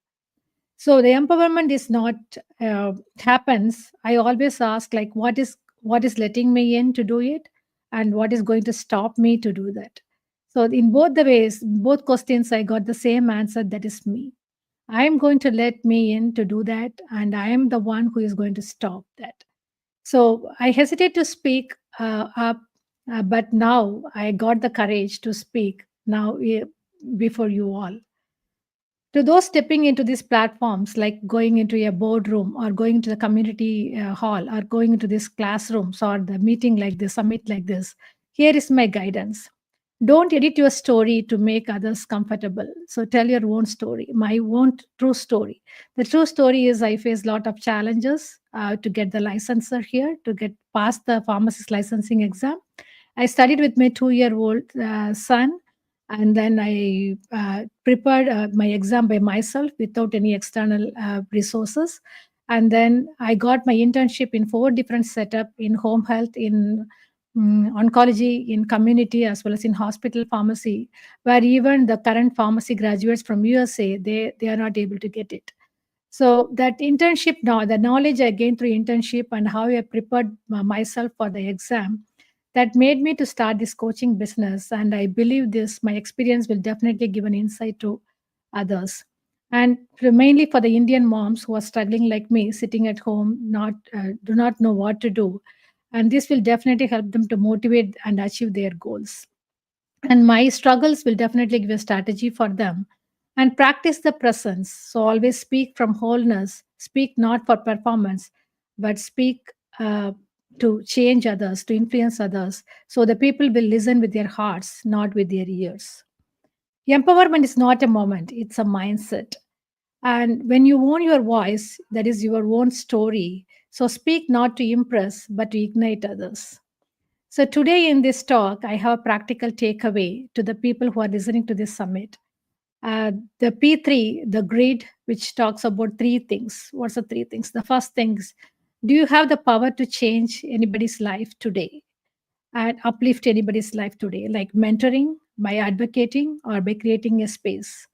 [SPEAKER 4] So the empowerment is not happens. I always ask like, what is letting me in to do it, and what is going to stop me to do that. So in both the ways, both questions, I got the same answer. That is me. I am going to let me in to do that, and I am the one who is going to stop that. So I hesitate to speak up, but now I got the courage to speak now before you all. To those stepping into these platforms, like going into a boardroom or going to the community hall or going into these classrooms or the meeting like this, summit like this, here is my guidance. Don't edit your story to make others comfortable. So tell your own story, my own true story. The true story is I faced a lot of challenges to get the licensure here, to get past the pharmacist licensing exam. I studied with my 2-year-old son, and then I prepared my exam by myself without any external resources. And then I got my internship in 4 different setup in home health, in oncology, in community, as well as in hospital pharmacy, where even the current pharmacy graduates from USA, they are not able to get it. So that internship, now the knowledge I gained through internship and how I prepared myself for the exam, that made me to start this coaching business. And I believe this my experience will definitely give an insight to others, and mainly for the Indian moms who are struggling like me, sitting at home, not do not know what to do. And this will definitely help them to motivate and achieve their goals. And my struggles will definitely give a strategy for them. And practice the presence. So always speak from wholeness, speak not for performance, but speak to change others, to influence others. So the people will listen with their hearts, not with their ears. Empowerment is not a moment, it's a mindset. And when you own your voice, that is your own story. So speak not to impress, but to ignite others. So today in this talk, I have a practical takeaway to the people who are listening to this summit. The P3, the grid, which talks about 3 things. What's the 3 things? The first things, do you have the power to change anybody's life today and uplift anybody's life today, like mentoring, by advocating, or by creating a space?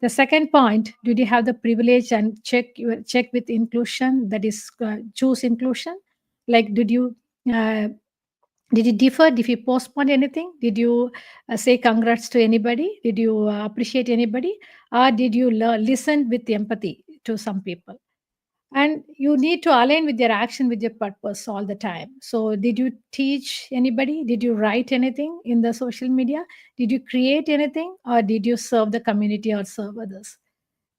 [SPEAKER 4] The second point, did you have the privilege and check with inclusion, that is choose inclusion? Like uh, did you defer? Did you postpone anything? Did you say congrats to anybody? Did you appreciate anybody? Or did you listen with empathy to some people? And you need to align with your action with your purpose all the time. So did you teach anybody? Did you write anything in the social media? Did you create anything? Or did you serve the community or serve others?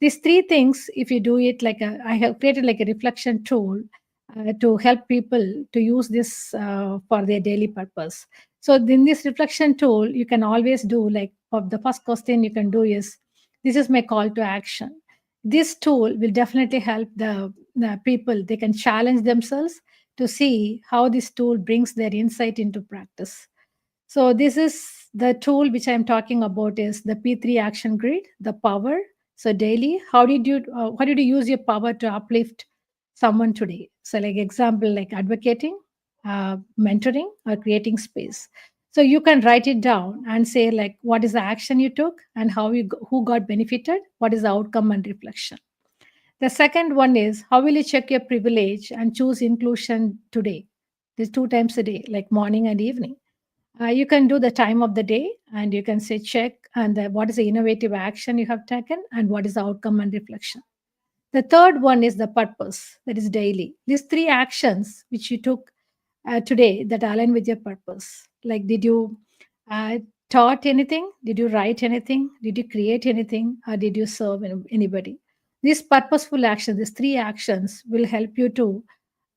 [SPEAKER 4] These 3 things, if you do it like I have created like a reflection tool to help people to use this for their daily purpose. So in this reflection tool, you can always do like, of the first question you can do is, this is my call to action. This tool will definitely help the people. They can challenge themselves to see how this tool brings their insight into practice. So this is the tool which I'm talking about, is the P3 action grid, the power. So daily, how did you use your power to uplift someone today? So like example, like advocating, mentoring, or creating space. So you can write it down and say like, what is the action you took and who got benefited? What is the outcome and reflection? The second one is, how will you check your privilege and choose inclusion today? There's 2 times a day, like morning and evening. You can do the time of the day, and you can say check and what is the innovative action you have taken and what is the outcome and reflection. The third one is the purpose, that is daily. These 3 actions which you took today that align with your purpose. Like, did you uh, taught anything? Did you write anything? Did you create anything? Or did you serve anybody? These purposeful actions, these 3 actions will help you to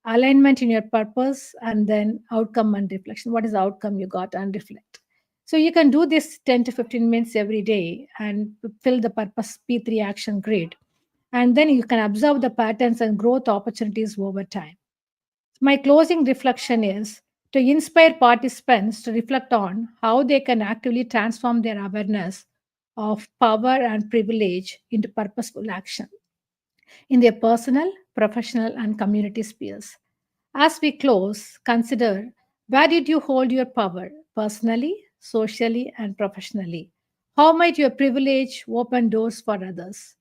[SPEAKER 4] alignment in your purpose, and then outcome and reflection. What is the outcome you got, and reflect. So you can do this 10 to 15 minutes every day and fill the purpose P3 action grid. And then you can observe the patterns and growth opportunities over time. My closing reflection is, to inspire participants to reflect on how they can actively transform their awareness of power and privilege into purposeful action in their personal, professional, and community spheres. As we close, consider, where did you hold your power personally, socially, and professionally? How might your privilege open doors for others?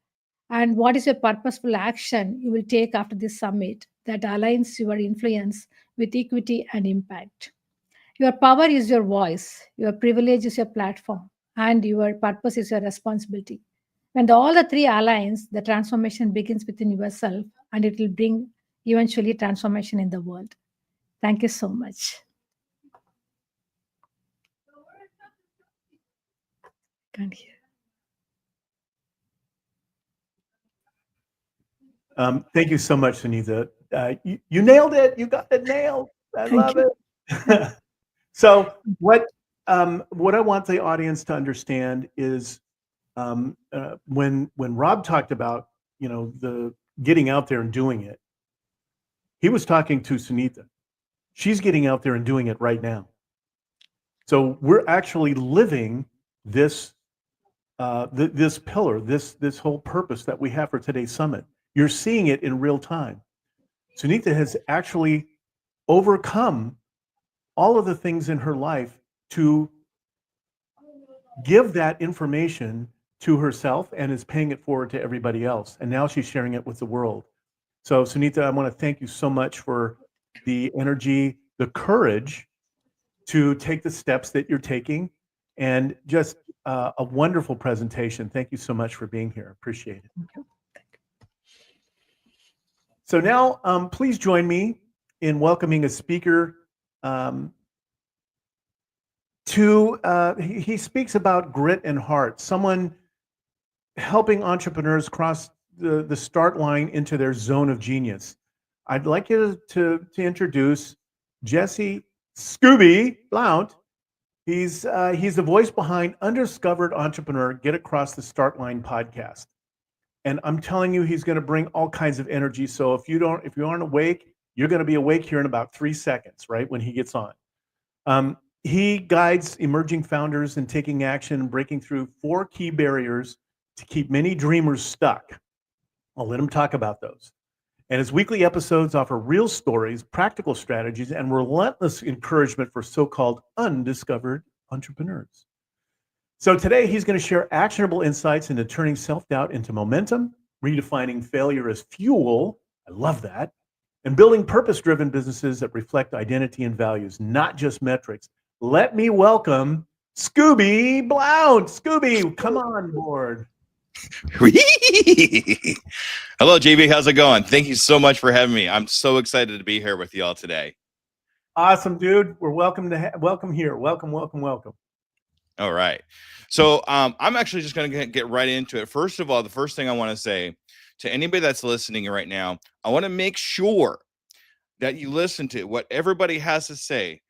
[SPEAKER 4] And what is your purposeful action you will take after this summit that aligns your influence with equity and impact? Your power is your voice, your privilege is your platform, and your purpose is your responsibility. When all the three aligns, the transformation begins within yourself and it will bring eventually transformation in the world. Thank you so much. Can't hear.
[SPEAKER 1] Thank you so much, Sunita. You nailed it. You got it nailed. I love it. So what I want the audience to understand is when Rob talked about, the getting out there and doing it, he was talking to Sunita. She's getting out there and doing it right now. So we're actually living this this pillar, this whole purpose that we have for today's summit. You're seeing it in real time. Sunita has actually overcome all of the things in her life to give that information to herself and is paying it forward to everybody else. And now she's sharing it with the world. So Sunita, I want to thank you so much for the energy, the courage to take the steps that you're taking, and just a wonderful presentation. Thank you so much for being here. Appreciate it. So now, please join me in welcoming a speaker he speaks about grit and heart, someone helping entrepreneurs cross the start line into their zone of genius. I'd like you to introduce Jesse Scooby Blount. He's the voice behind Undiscovered Entrepreneur Get Across the Start Line podcast. And I'm telling you, he's going to bring all kinds of energy. So if you aren't awake, you're going to be awake here in about 3 seconds, right, when he gets on. He guides emerging founders in taking action and breaking through 4 key barriers to keep many dreamers stuck. I'll let him talk about those. And his weekly episodes offer real stories, practical strategies, and relentless encouragement for so-called undiscovered entrepreneurs. So today he's going to share actionable insights into turning self-doubt into momentum, redefining failure as fuel. I love that. And building purpose-driven businesses that reflect identity and values, not just metrics. Let me welcome Scooby Blount. Scooby, come on board.
[SPEAKER 5] Hello, JB. How's it going? Thank you so much for having me. I'm so excited to be here with you all today.
[SPEAKER 1] Awesome, dude. We're welcome here. Welcome.
[SPEAKER 5] All right. So I'm actually just going to get right into it. First of all, the first thing I want to say to anybody that's listening right now, I want to make sure that you listen to what everybody has to say,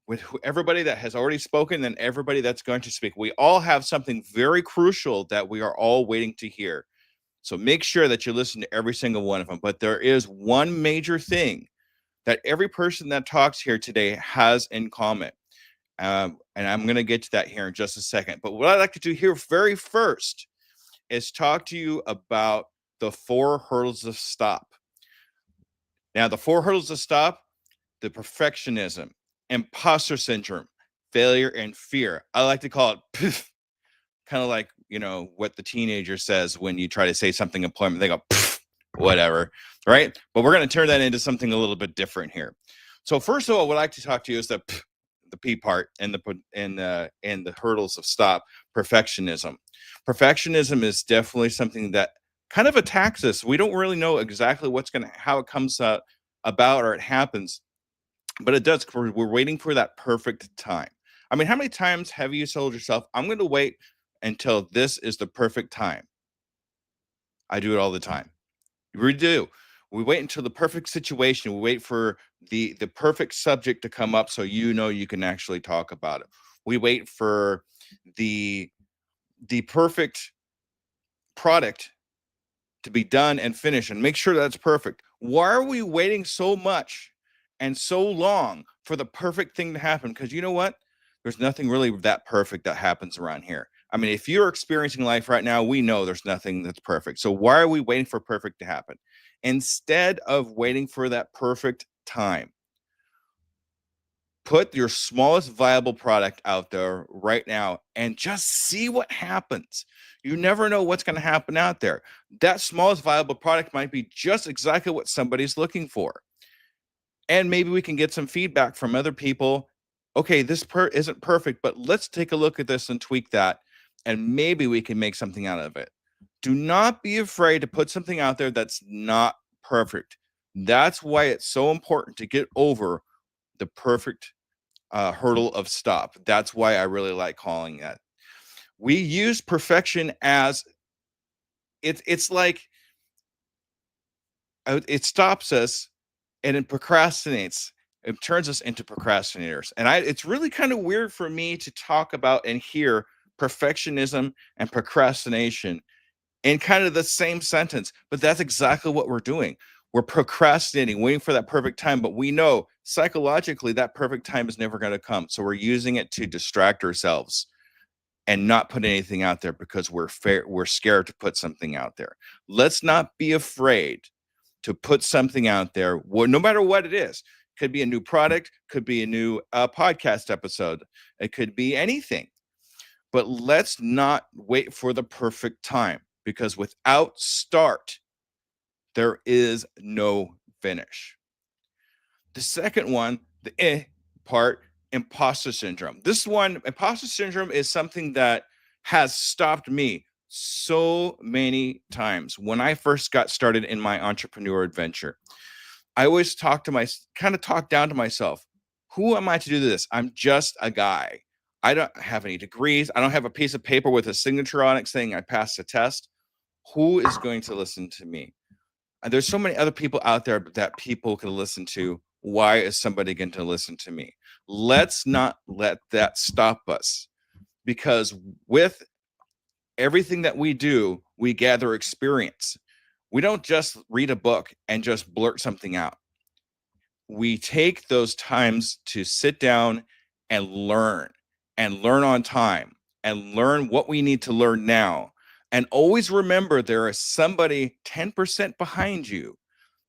[SPEAKER 5] with everybody that has already spoken and everybody that's going to speak. We all have something very crucial that we are all waiting to hear. So make sure that you listen to every single one of them. But there is one major thing that every person that talks here today has in common. And I'm going to get to that here in just a second. But what I'd like to do here very first is talk to you about the 4 hurdles of stop. Now, the 4 hurdles of stop: the perfectionism, imposter syndrome, failure, and fear. I like to call it poof, kind of like, what the teenager says when you try to say something employment. They go, poof, whatever, right? But we're going to turn that into something a little bit different here. So first of all, what I'd like to talk to you is the P part and the hurdles of stop: perfectionism. Perfectionism is definitely something that kind of attacks us. We don't really know exactly how it comes about, or it happens. But it does. We're waiting for that perfect time. I mean, how many times have you told yourself, I'm going to wait until this is the perfect time? I do it all the time. We do. We wait until the perfect situation. We wait for the perfect subject to come up so you can actually talk about it. We wait for the perfect product to be done and finished and make sure that's perfect. Why are we waiting so much and so long for the perfect thing to happen. Because you know what? There's nothing really that perfect that happens around here. I mean, if you're experiencing life right now, we know there's nothing that's perfect. So why are we waiting for perfect to happen? Instead of waiting for that perfect time, put your smallest viable product out there right now and just see what happens. You never know what's going to happen out there. That smallest viable product might be just exactly what somebody's looking for. And maybe we can get some feedback from other people. Okay, this isn't perfect, but let's take a look at this and tweak that. And maybe we can make something out of it. Do not be afraid to put something out there that's not perfect. That's why it's so important to get over the perfect hurdle of stop. That's why I really like calling that. We use perfection as it's like it stops us and it procrastinates. It turns us into procrastinators. And it's really kind of weird for me to talk about and hear perfectionism and procrastination in kind of the same sentence, but that's exactly what we're doing. We're procrastinating, waiting for that perfect time, but we know psychologically that perfect time is never going to come. So we're using it to distract ourselves and not put anything out there because we're scared to put something out there. Let's not be afraid to put something out there, no matter what it is. Could be a new product, could be a new podcast episode, it could be anything. But let's not wait for the perfect time, because without start, there is no finish. The second one, the part, imposter syndrome. This one, imposter syndrome, is something that has stopped me so many times. When I first got started in my entrepreneur adventure, I always talk down to myself. Who am I to do this? I'm just a guy. I don't have any degrees. I don't have a piece of paper with a signature on it saying I passed the test. Who is going to listen to me? And there's so many other people out there that people can listen to. Why is somebody going to listen to me? Let's not let that stop us, because with everything that we do, we gather experience. We don't just read a book and just blurt something out. We take those times to sit down and learn on time and learn what we need to learn now. And always remember, there is somebody 10% behind you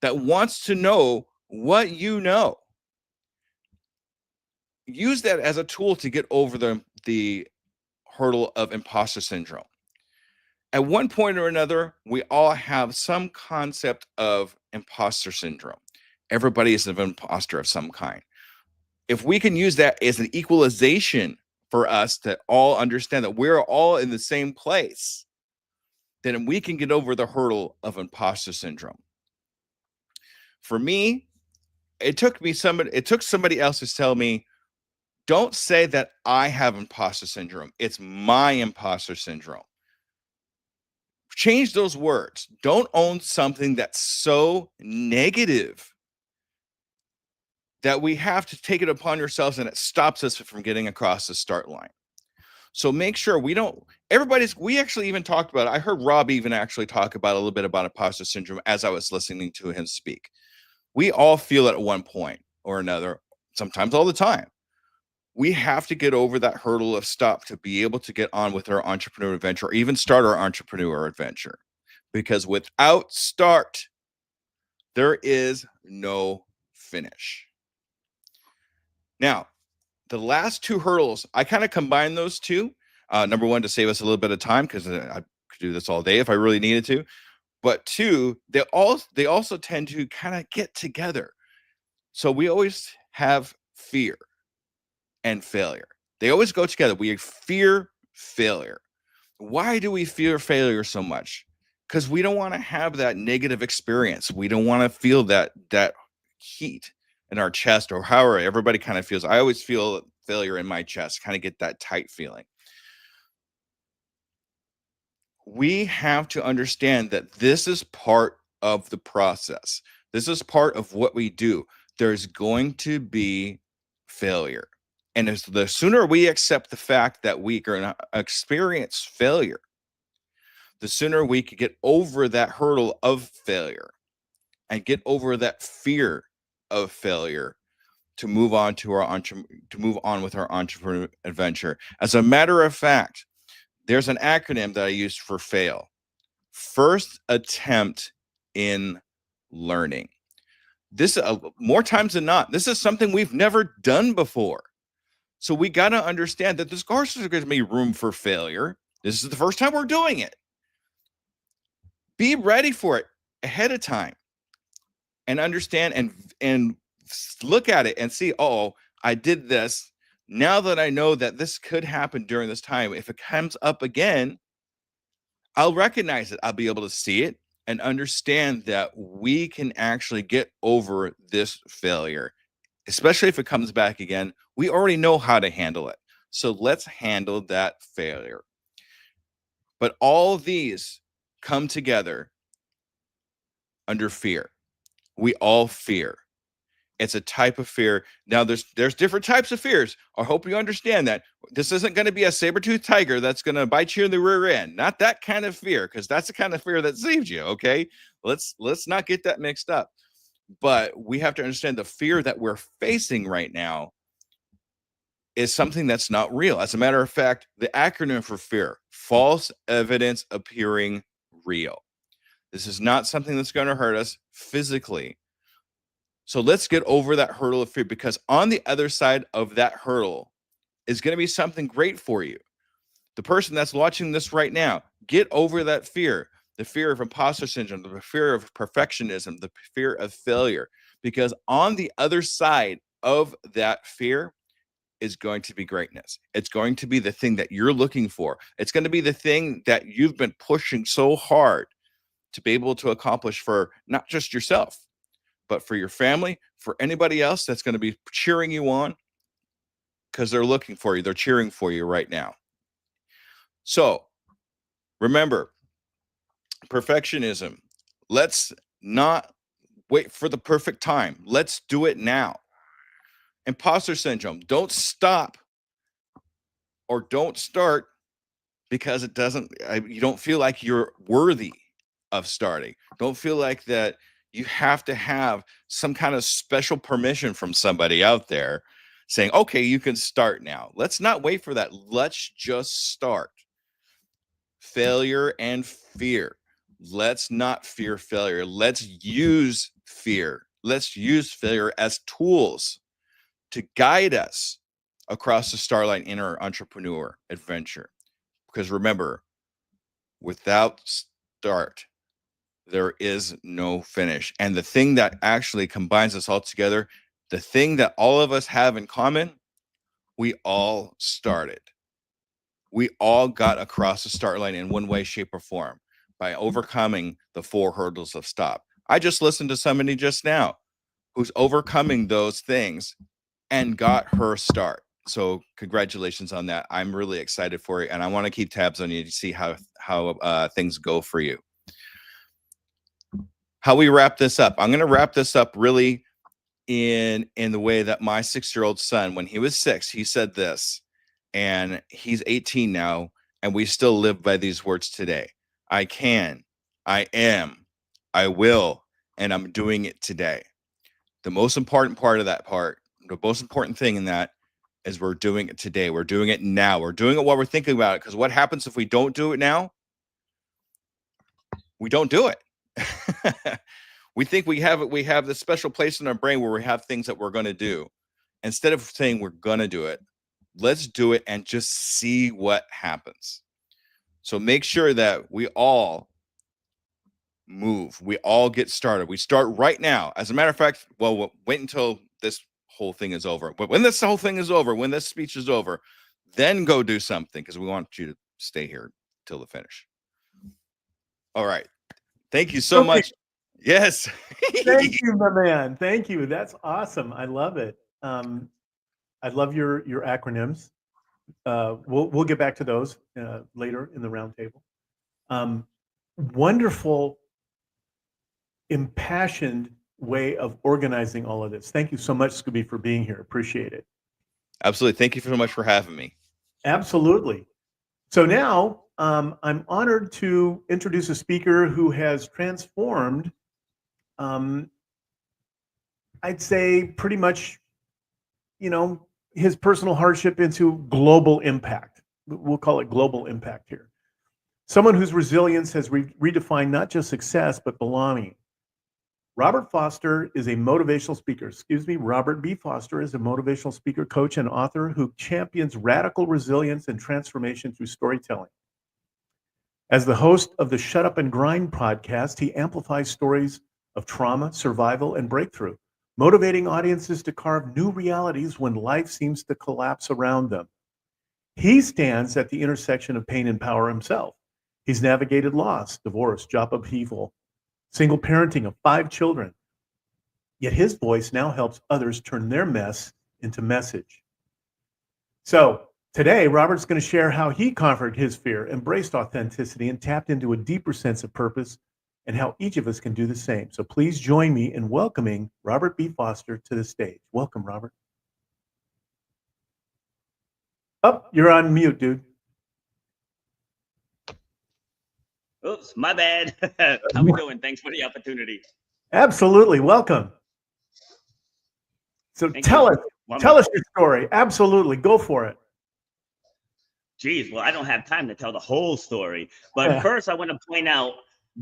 [SPEAKER 5] that wants to know what you know. Use that as a tool to get over the hurdle of imposter syndrome. At one point or another, we all have some concept of imposter syndrome. Everybody is an imposter of some kind. If we can use that as an equalization for us to all understand that we're all in the same place, then we can get over the hurdle of imposter syndrome. For me, it took somebody else to tell me, don't say that I have imposter syndrome. It's my imposter syndrome. Change those words. Don't own something that's so negative that we have to take it upon ourselves and it stops us from getting across the start line. So make sure we actually even talked about it. I heard Rob even actually talk about a little bit about imposter syndrome as I was listening to him speak. We all feel it at one point or another, sometimes all the time. We have to get over that hurdle of stop to be able to get on with our entrepreneur adventure, or even start our entrepreneur adventure. Because without start, there is no finish. Now, the last two hurdles, I kind of combine those two. Number one, to save us a little bit of time, because I could do this all day if I really needed to. But two, they also tend to kind of get together. So we always have fear and failure. They always go together. We fear failure. Why do we fear failure so much? Because we don't want to have that negative experience. We don't want to feel that heat in our chest, or however everybody kind of feels. I always feel failure in my chest, kind of get that tight feeling. We have to understand that this is part of the process. This is part of what we do. There's going to be failure. And the sooner we accept the fact that we are going to experience failure, the sooner we could get over that hurdle of failure and get over that fear of failure, to move on to with our entrepreneur adventure. As a matter of fact, there's an acronym that I used for FAIL. First attempt in learning. This more times than not, this is something we've never done before. So we got to understand that there's going to be room for failure. This is the first time we're doing it. Be ready for it ahead of time and understand and look at it and see, oh, I did this. Now that I know that this could happen during this time, if it comes up again, I'll recognize it. I'll be able to see it and understand that we can actually get over this failure, especially if it comes back again. We already know how to handle it. So let's handle that failure. But all of these come together under fear. We all fear. It's a type of fear. Now, there's different types of fears. I hope you understand that. This isn't going to be a saber-toothed tiger that's going to bite you in the rear end. Not that kind of fear, because that's the kind of fear that saves you, okay? Let's not get that mixed up. But we have to understand the fear that we're facing right now is something that's not real. As a matter of fact, the acronym for fear, false evidence appearing real. This is not something that's going to hurt us physically. So let's get over that hurdle of fear, because on the other side of that hurdle is going to be something great for you. The person that's watching this right now, get over that fear, the fear of imposter syndrome, the fear of perfectionism, the fear of failure, because on the other side of that fear is going to be greatness. It's going to be the thing that you're looking for. It's going to be the thing that you've been pushing so hard to be able to accomplish for not just yourself, but for your family, for anybody else that's going to be cheering you on, because they're looking for you. They're cheering for you right now. So remember, perfectionism. Let's not wait for the perfect time. Let's do it now. Imposter syndrome. Don't stop or don't start because you don't feel like you're worthy of starting. Don't feel like that you have to have some kind of special permission from somebody out there saying, okay, you can start now. Let's not wait for that. Let's just start. Failure and fear. Let's not fear failure. Let's use fear. Let's use failure as tools to guide us across the starlight in our entrepreneur adventure. Because remember, without start, there is no finish. And the thing that actually combines us all together, the thing that all of us have in common, we all started. We all got across the start line in one way, shape, or form by overcoming the 4 hurdles of stop. I just listened to somebody just now who's overcoming those things and got her start. So congratulations on that. I'm really excited for it, and I want to keep tabs on you to see how things go for you. How we wrap this up. I'm going to wrap this up really in the way that my 6-year-old son, when he was 6, he said this, and he's 18 now, and we still live by these words today. I can, I am, I will, and I'm doing it today. The most important the most important thing in that is we're doing it today. We're doing it now. We're doing it while we're thinking about it, because what happens if we don't do it now? We don't do it. We think we have this special place in our brain where we have things that we're going to do. Instead of saying we're going to do it, let's do it and just see what happens. So make sure that we all move. We all get started. We start right now. As a matter of fact, we'll wait until this whole thing is over. But when this whole thing is over, when this speech is over, then go do something, because we want you to stay here till the finish. All right. Thank you so much. Yes.
[SPEAKER 1] Thank you, my man. Thank you. That's awesome. I love it. I love your acronyms. We'll get back to those later in the roundtable. Wonderful, impassioned way of organizing all of this. Thank you so much, Scooby, for being here. Appreciate it.
[SPEAKER 5] Absolutely. Thank you so much for having me.
[SPEAKER 1] Absolutely. So now I'm honored to introduce a speaker who has transformed, I'd say, pretty much his personal hardship into global impact. We'll call it global impact here. Someone whose resilience has redefined not just success, but belonging. Robert Foster is a motivational speaker. Robert B. Foster is a motivational speaker, coach, and author who champions radical resilience and transformation through storytelling. As the host of the Shut Up and Grind podcast, he amplifies stories of trauma, survival, and breakthrough, motivating audiences to carve new realities when life seems to collapse around them. He stands at the intersection of pain and power himself. He's navigated loss, divorce, job upheaval, single parenting of 5 children. Yet his voice now helps others turn their mess into message. So today, Robert's going to share how he conquered his fear, embraced authenticity, and tapped into a deeper sense of purpose, and how each of us can do the same. So please join me in welcoming Robert B. Foster to the stage. Welcome, Robert. Oh, you're on mute, dude.
[SPEAKER 6] Oops, my bad. How we doing? Thanks for the opportunity.
[SPEAKER 1] Absolutely. Welcome. So tell us your story. Absolutely. Go for it.
[SPEAKER 6] Geez, well, I don't have time to tell the whole story. But first, I want to point out,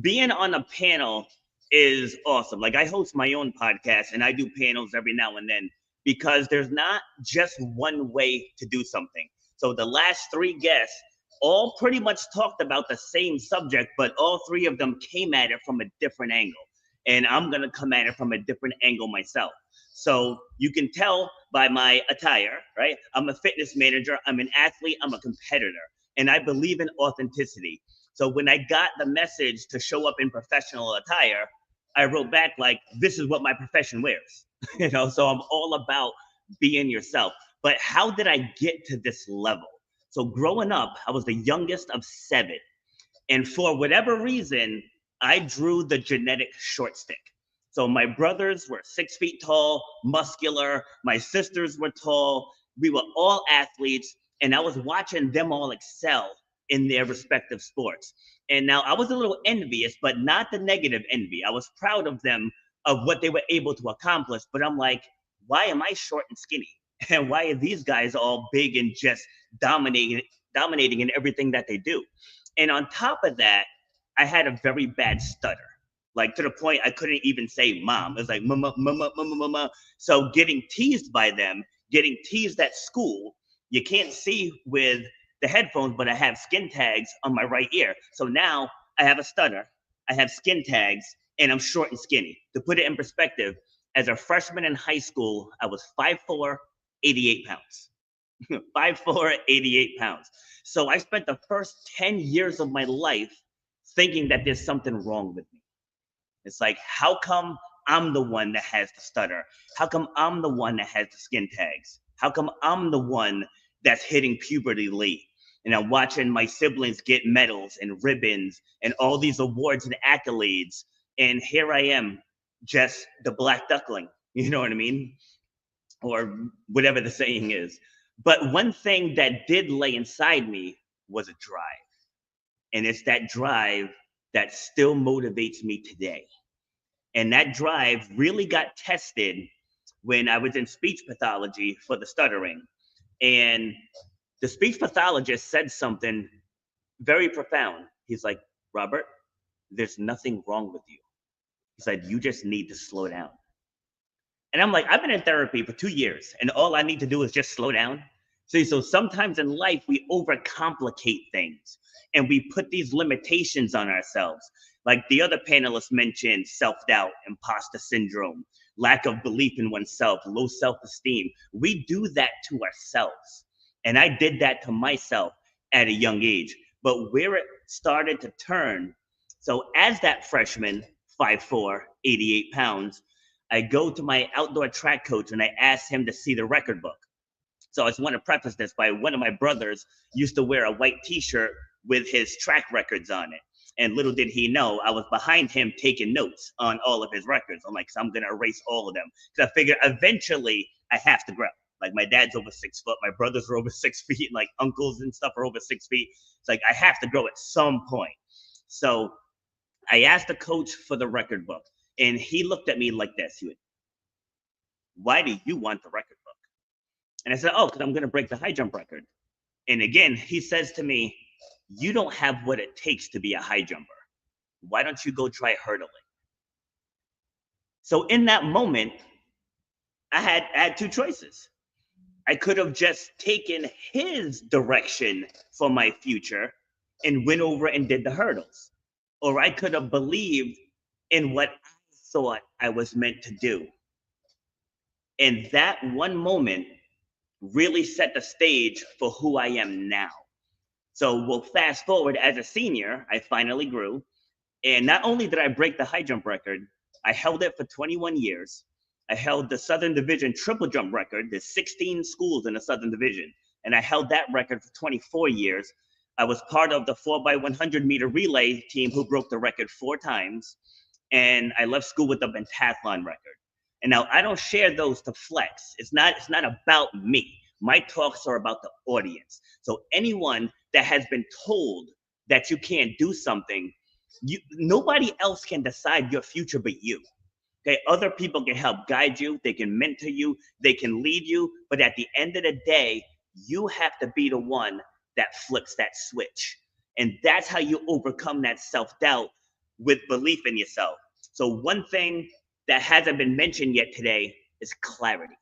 [SPEAKER 6] being on a panel is awesome. Like, I host my own podcast, and I do panels every now and then, because there's not just one way to do something. So the last 3 guests all pretty much talked about the same subject, but all 3 of them came at it from a different angle. And I'm going to come at it from a different angle myself. So you can tell by my attire, right? I'm a fitness manager, I'm an athlete, I'm a competitor, and I believe in authenticity. So when I got the message to show up in professional attire, I wrote back like, this is what my profession wears. So I'm all about being yourself. But how did I get to this level? So growing up, I was the youngest of 7. And for whatever reason, I drew the genetic short stick. So my brothers were 6 feet tall, muscular. My sisters were tall. We were all athletes. And I was watching them all excel in their respective sports. And now I was a little envious, but not the negative envy. I was proud of them, of what they were able to accomplish. But I'm like, why am I short and skinny? And why are these guys all big and just dominating in everything that they do? And on top of that, I had a very bad stutter, like to the point I couldn't even say mom. It was like mama, mama, mama, mama. So getting teased by them, getting teased at school, you can't see with the headphones, but I have skin tags on my right ear. So now I have a stutter, I have skin tags, and I'm short and skinny. To put it in perspective, as a freshman in high school, I was 5'4", 88 pounds. 5'4", 88 pounds. So I spent the first 10 years of my life thinking that there's something wrong with me. It's like, how come I'm the one that has the stutter? How come I'm the one that has the skin tags? How come I'm the one that's hitting puberty late? And I'm watching my siblings get medals and ribbons and all these awards and accolades. And here I am, just the black duckling, you know what I mean? Or whatever the saying is. But one thing that did lay inside me was a drive. And it's that drive that still motivates me today. And that drive really got tested when I was in speech pathology for the stuttering. And the speech pathologist said something very profound. He's like, Robert, there's nothing wrong with you. He said, you just need to slow down. And I'm like, I've been in therapy for 2 years, and all I need to do is just slow down. See, so sometimes in life, we overcomplicate things, and we put these limitations on ourselves. Like the other panelists mentioned, self-doubt, imposter syndrome, lack of belief in oneself, low self-esteem. We do that to ourselves. And I did that to myself at a young age. But where it started to turn, so as that freshman, 5'4", 88 pounds, I go to my outdoor track coach and I asked him to see the record book. So I just want to preface this by one of my brothers used to wear a white t-shirt with his track records on it. And little did he know, I was behind him taking notes on all of his records. I'm like, so I'm going to erase all of them. Because I figured eventually I have to grow. Like my dad's over 6 foot, my brothers are over 6 feet, like uncles and stuff are over 6 feet. It's like, I have to grow at some point. So I asked the coach for the record book. And he looked at me like this. He went, why do you want the record book? And I said, oh, because I'm going to break the high jump record. And again, he says to me, you don't have what it takes to be a high jumper. Why don't you go try hurdling? So in that moment, I had two choices. I could have just taken his direction for my future and went over and did the hurdles. Or I could have believed in what I thought I was meant to do. And that one moment really set the stage for who I am now. So we'll fast forward. As a senior, I finally grew. And not only did I break the high jump record, I held it for 21 years. I held the Southern Division triple jump record. There's 16 schools in the Southern Division, and I held that record for 24 years. I was part of the 4x100 meter relay team who broke the record 4 times, and I left school with a pentathlon record. And now I don't share those to flex. It's not about me. My talks are about the audience. So anyone that has been told that you can't do something, nobody else can decide your future but you. Okay, other people can help guide you, they can mentor you, they can lead you, but at the end of the day, you have to be the one that flips that switch. And that's how you overcome that self-doubt with belief in yourself. So one thing that hasn't been mentioned yet today is clarity.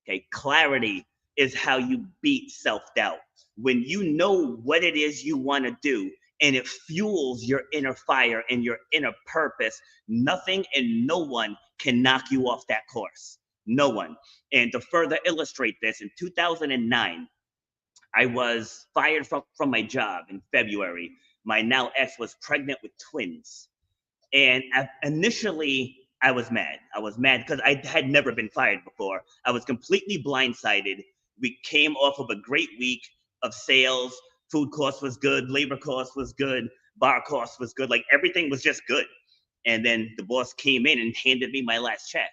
[SPEAKER 6] Okay, clarity is how you beat self-doubt. When you know what it is you want to do, and it fuels your inner fire and your inner purpose, nothing and no one can knock you off that course. No one. And to further illustrate this, in 2009, I was fired from my job in February. My now ex was pregnant with twins. And initially, I was mad. I was mad because I had never been fired before. I was completely blindsided. We came off of a great week of sales. Food cost was good, labor cost was good, bar cost was good, like everything was just good. And then the boss came in and handed me my last check.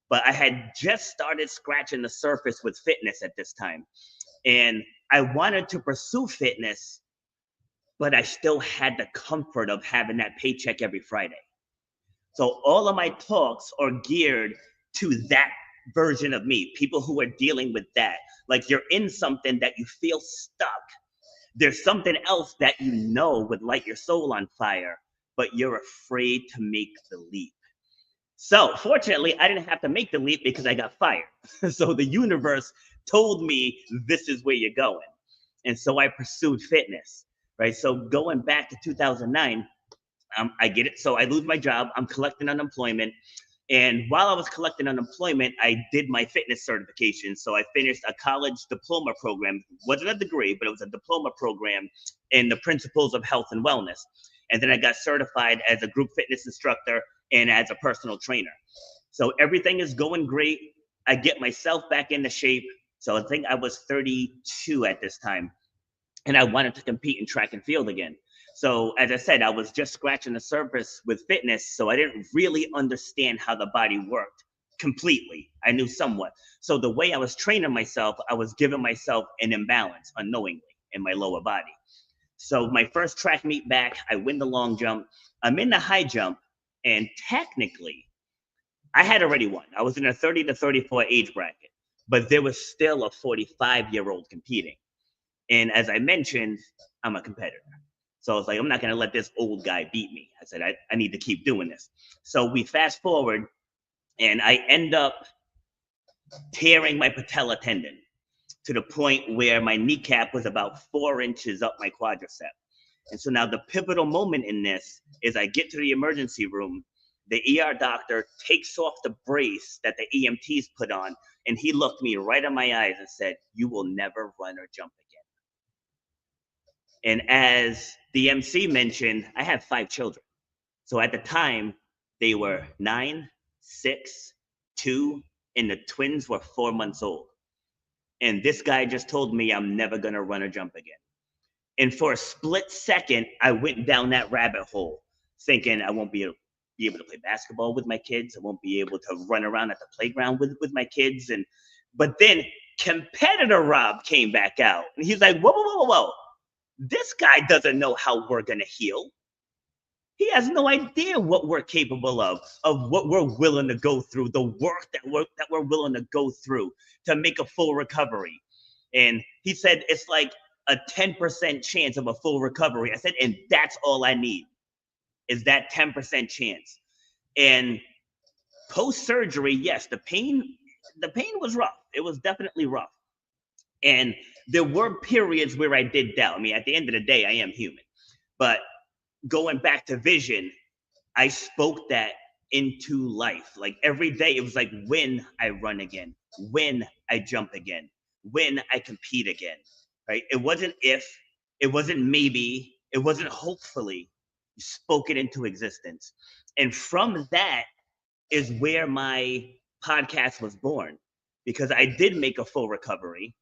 [SPEAKER 6] But I had just started scratching the surface with fitness at this time. And I wanted to pursue fitness, but I still had the comfort of having that paycheck every Friday. So all of my talks are geared to that version of me, people who are dealing with that. Like you're in something that you feel stuck. There's something else that you know would light your soul on fire, but you're afraid to make the leap. So fortunately, I didn't have to make the leap because I got fired. So the universe told me this is where you're going. And so I pursued fitness, right? So going back to 2009, I get it. So I lose my job. I'm collecting unemployment. And while I was collecting unemployment, I did my fitness certification. So I finished a college diploma program. It wasn't a degree, but it was a diploma program in the principles of health and wellness. And then I got certified as a group fitness instructor and as a personal trainer. So everything is going great. I get myself back into shape. So I think I was 32 at this time. And I wanted to compete in track and field again. So as I said, I was just scratching the surface with fitness, so I didn't really understand how the body worked completely. I knew somewhat. So the way I was training myself, I was giving myself an imbalance unknowingly in my lower body. So my first track meet back, I win the long jump. I'm in the high jump, and technically, I had already won. I was in a 30 to 34 age bracket, but there was still a 45-year-old competing. And as I mentioned, I'm a competitor. So I was like, I'm not going to let this old guy beat me. I said, I need to keep doing this. So we fast forward, and I end up tearing my patella tendon to the point where my kneecap was about 4 inches up my quadricep. And so now the pivotal moment in this is I get to the emergency room. The ER doctor takes off the brace that the EMTs put on, and he looked me right in my eyes and said, you will never run or jump again. And as the MC mentioned, I have 5 children. So at the time, they were 9, 6, 2, and the twins were 4 months old. And this guy just told me I'm never going to run or jump again. And for a split second, I went down that rabbit hole thinking I won't be able to play basketball with my kids. I won't be able to run around at the playground with my kids. But then competitor Rob came back out, and he's like, whoa. This guy doesn't know how we're going to heal. He has no idea what we're capable of what we're willing to go through, the work that we're willing to go through to make a full recovery. And he said it's like a 10% chance of a full recovery. I said, and that's all I need is that 10% chance. And post-surgery, yes, the pain was rough. It was definitely rough. And there were periods where I did doubt. I mean, at the end of the day, I am human. But going back to vision, I spoke that into life. Like every day, it was like when I run again, when I jump again, when I compete again, right? It wasn't if, it wasn't maybe, it wasn't hopefully. You spoke it into existence. And from that is where my podcast was born, because I did make a full recovery.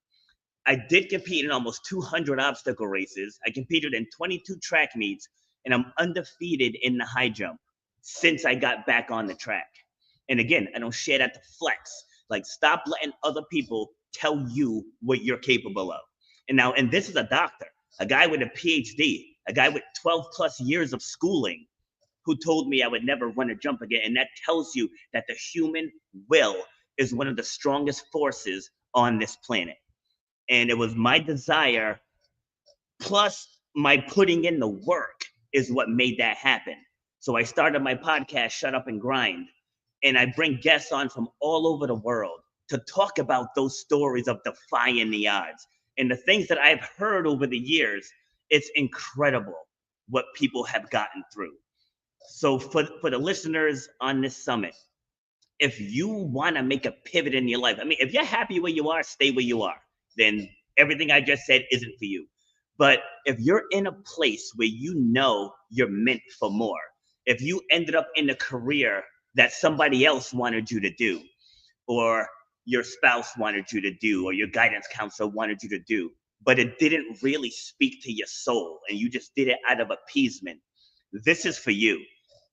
[SPEAKER 6] I did compete in almost 200 obstacle races. I competed in 22 track meets, and I'm undefeated in the high jump since I got back on the track. And again, I don't share that to flex. Like, stop letting other people tell you what you're capable of. And this is a doctor, a guy with a PhD, a guy with 12 plus years of schooling, who told me I would never run or jump again. And that tells you that the human will is one of the strongest forces on this planet. And it was my desire, plus my putting in the work, is what made that happen. So I started my podcast, Shut Up and Grind, and I bring guests on from all over the world to talk about those stories of defying the odds. And the things that I've heard over the years, it's incredible what people have gotten through. So for the listeners on this summit, if you want to make a pivot in your life, I mean, if you're happy where you are, stay where you are. Then everything I just said isn't for you. But if you're in a place where you know you're meant for more, if you ended up in a career that somebody else wanted you to do, or your spouse wanted you to do, or your guidance counselor wanted you to do, but it didn't really speak to your soul and you just did it out of appeasement, this is for you.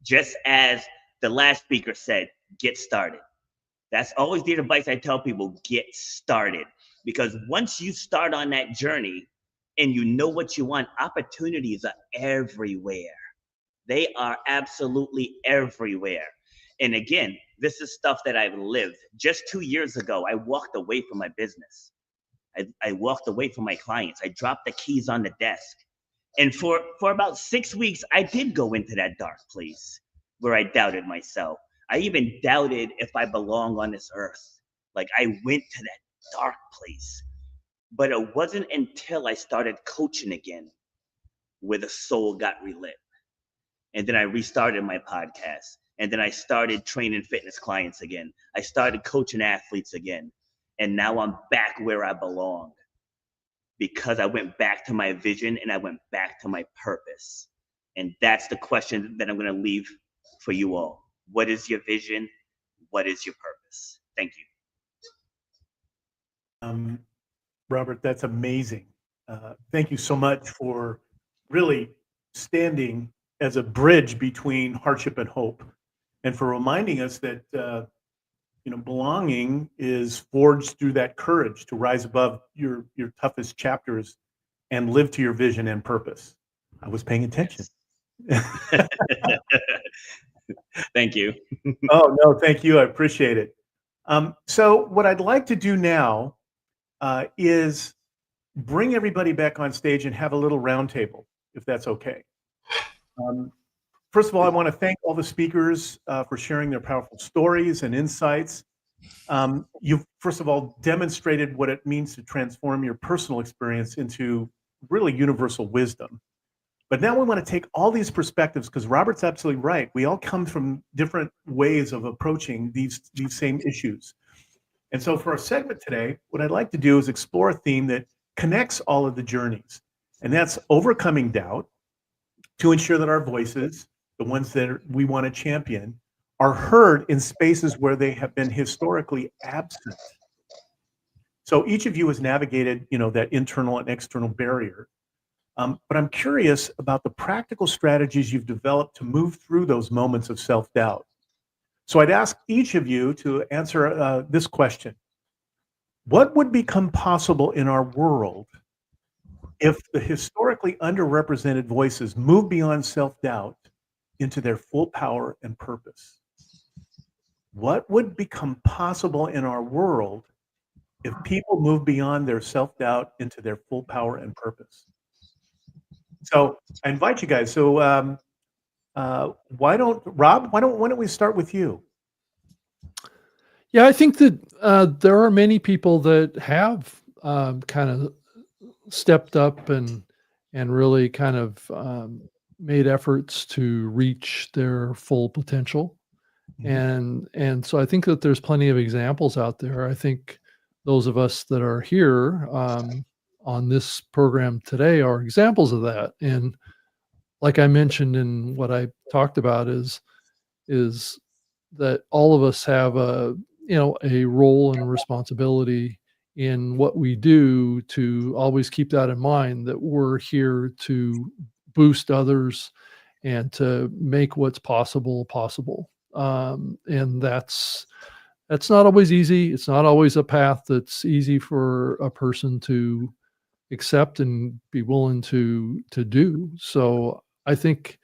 [SPEAKER 6] Just as the last speaker said, get started. That's always the advice I tell people, get started. Because once you start on that journey and you know what you want, opportunities are everywhere. They are absolutely everywhere. And again, this is stuff that I've lived. Just 2 years ago, I walked away from my business. I walked away from my clients. I dropped the keys on the desk. And for about 6 weeks, I did go into that dark place where I doubted myself. I even doubted if I belong on this earth. Like, I went to that dark place. But it wasn't until I started coaching again where the soul got relit. And then I restarted my podcast. And then I started training fitness clients again. I started coaching athletes again. And now I'm back where I belong, because I went back to my vision and I went back to my purpose. And that's the question that I'm going to leave for you all. What is your vision? What is your purpose? Thank you.
[SPEAKER 1] Robert, that's amazing. Thank you so much for really standing as a bridge between hardship and hope, and for reminding us that belonging is forged through that courage to rise above your toughest chapters and live to your vision and purpose. I was paying attention.
[SPEAKER 6] Thank you.
[SPEAKER 1] Oh, no, thank you. I appreciate it. So what I'd like to do now is bring everybody back on stage and have a little roundtable, if that's okay. First of all, I want to thank all the speakers for sharing their powerful stories and insights. You've, first of all, demonstrated what it means to transform your personal experience into really universal wisdom. But now we want to take all these perspectives, because Robert's absolutely right. We all come from different ways of approaching these same issues. And so for our segment today, what I'd like to do is explore a theme that connects all of the journeys, and that's overcoming doubt to ensure that our voices, the ones that we want to champion, are heard in spaces where they have been historically absent. So each of you has navigated, that internal and external barrier. But I'm curious about the practical strategies you've developed to move through those moments of self-doubt. So I'd ask each of you to answer this question. What would become possible in our world if the historically underrepresented voices move beyond self-doubt into their full power and purpose. What would become possible in our world if people move beyond their self-doubt into their full power and purpose? So I invite you guys. So why don't we start with you?
[SPEAKER 3] Yeah, I think that there are many people that have kind of stepped up and really kind of made efforts to reach their full potential. And so I think that there's plenty of examples out there. I think those of us that are here on this program today are examples of that. And like I mentioned in what I talked about is that all of us have a role and a responsibility in what we do to always keep that in mind, that we're here to boost others and to make what's possible. And that's not always easy. It's not always a path that's easy for a person to accept and be willing to do. So I think,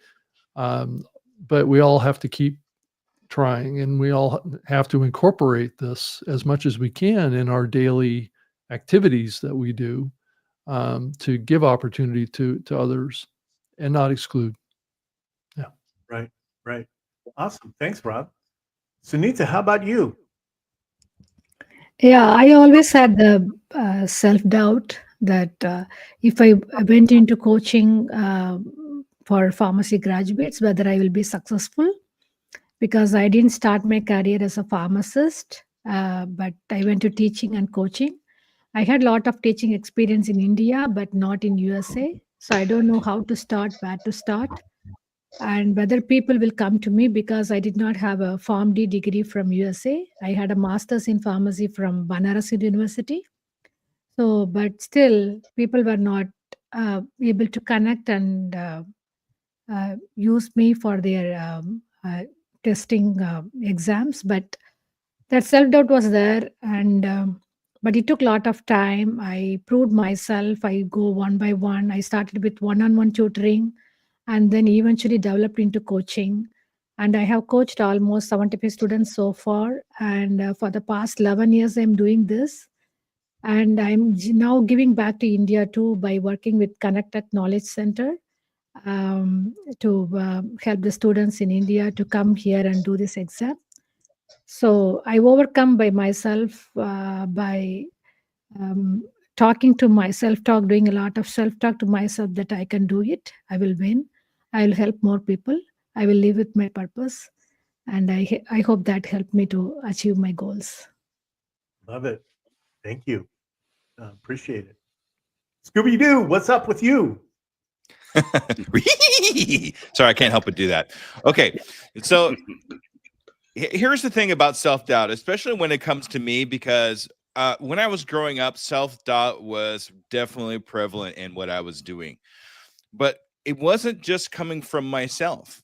[SPEAKER 3] but we all have to keep trying, and we all have to incorporate this as much as we can in our daily activities that we do, to give opportunity to others and not exclude. Yeah.
[SPEAKER 1] Right. Awesome. Thanks, Rob. Sunita, how about you?
[SPEAKER 4] Yeah, I always had the self-doubt that if I went into coaching for pharmacy graduates, whether I will be successful, because I didn't start my career as a pharmacist, but I went to teaching and coaching. I had a lot of teaching experience in India, but not in USA. So I don't know how to start, where to start, and whether people will come to me, because I did not have a PharmD degree from USA. I had a master's in pharmacy from Banaras University. So, but still, people were not able to connect and use me for their testing exams. But that self-doubt was there, and but it took a lot of time. I proved myself. I go one by one. I started with one-on-one tutoring, and then eventually developed into coaching. And I have coached almost 75 students so far. And for the past 11 years, I'm doing this. And I'm now giving back to India too by working with Connected Knowledge Center to help the students in India to come here and do this exam. So I overcome by myself by talking to myself, doing a lot of self-talk to myself that I can do it, I will win, I will help more people, I will live with my purpose. And I hope that helped me to achieve my goals.
[SPEAKER 1] Love it. Thank you. Appreciate it. Scooby-Doo, what's up with you?
[SPEAKER 5] Sorry, I can't help but do that. Okay, so here's the thing about self-doubt, especially when it comes to me, because when I was growing up, self-doubt was definitely prevalent in what I was doing. But it wasn't just coming from myself.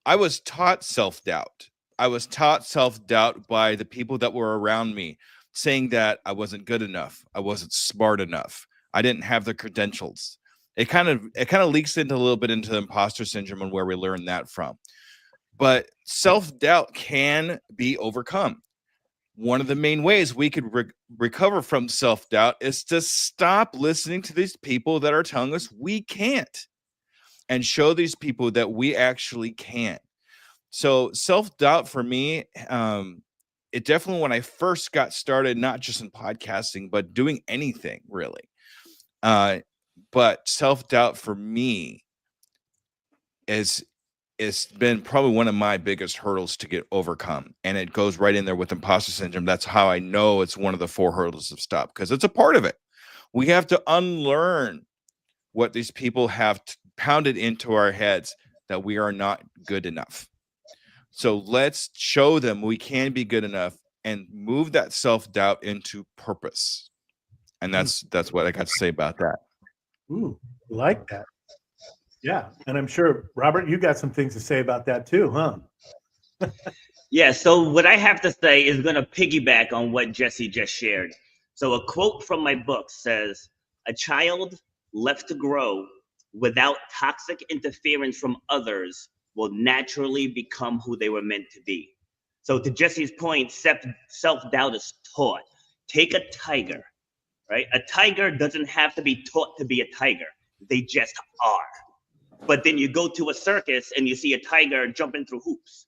[SPEAKER 5] I was taught self-doubt. I was taught self-doubt by the people that were around me, saying that I wasn't good enough, I wasn't smart enough, I didn't have the credentials. It kind of leaks into a little bit into the imposter syndrome and where we learn that from. But self-doubt can be overcome. One of the main ways we could recover from self-doubt is to stop listening to these people that are telling us we can't, and show these people that we actually can. So self-doubt for me, it definitely, when I first got started, not just in podcasting, but doing anything really. But self-doubt for me it's been probably one of my biggest hurdles to get overcome. And it goes right in there with imposter syndrome. That's how I know it's one of the 4 hurdles of stop, because it's a part of it. We have to unlearn what these people have pounded into our heads, that we are not good enough. So let's show them we can be good enough and move that self-doubt into purpose. And that's what I got to say about that.
[SPEAKER 1] Ooh, like that. Yeah. And I'm sure, Robert, you got some things to say about that too, huh?
[SPEAKER 6] Yeah, so what I have to say is going to piggyback on what Jesse just shared. So a quote from my book says, "A child left to grow without toxic interference from others will naturally become who they were meant to be. So to Jesse's point, self-doubt is taught. Take a tiger, right? A tiger doesn't have to be taught to be a tiger. They just are. But then you go to a circus and you see a tiger jumping through hoops,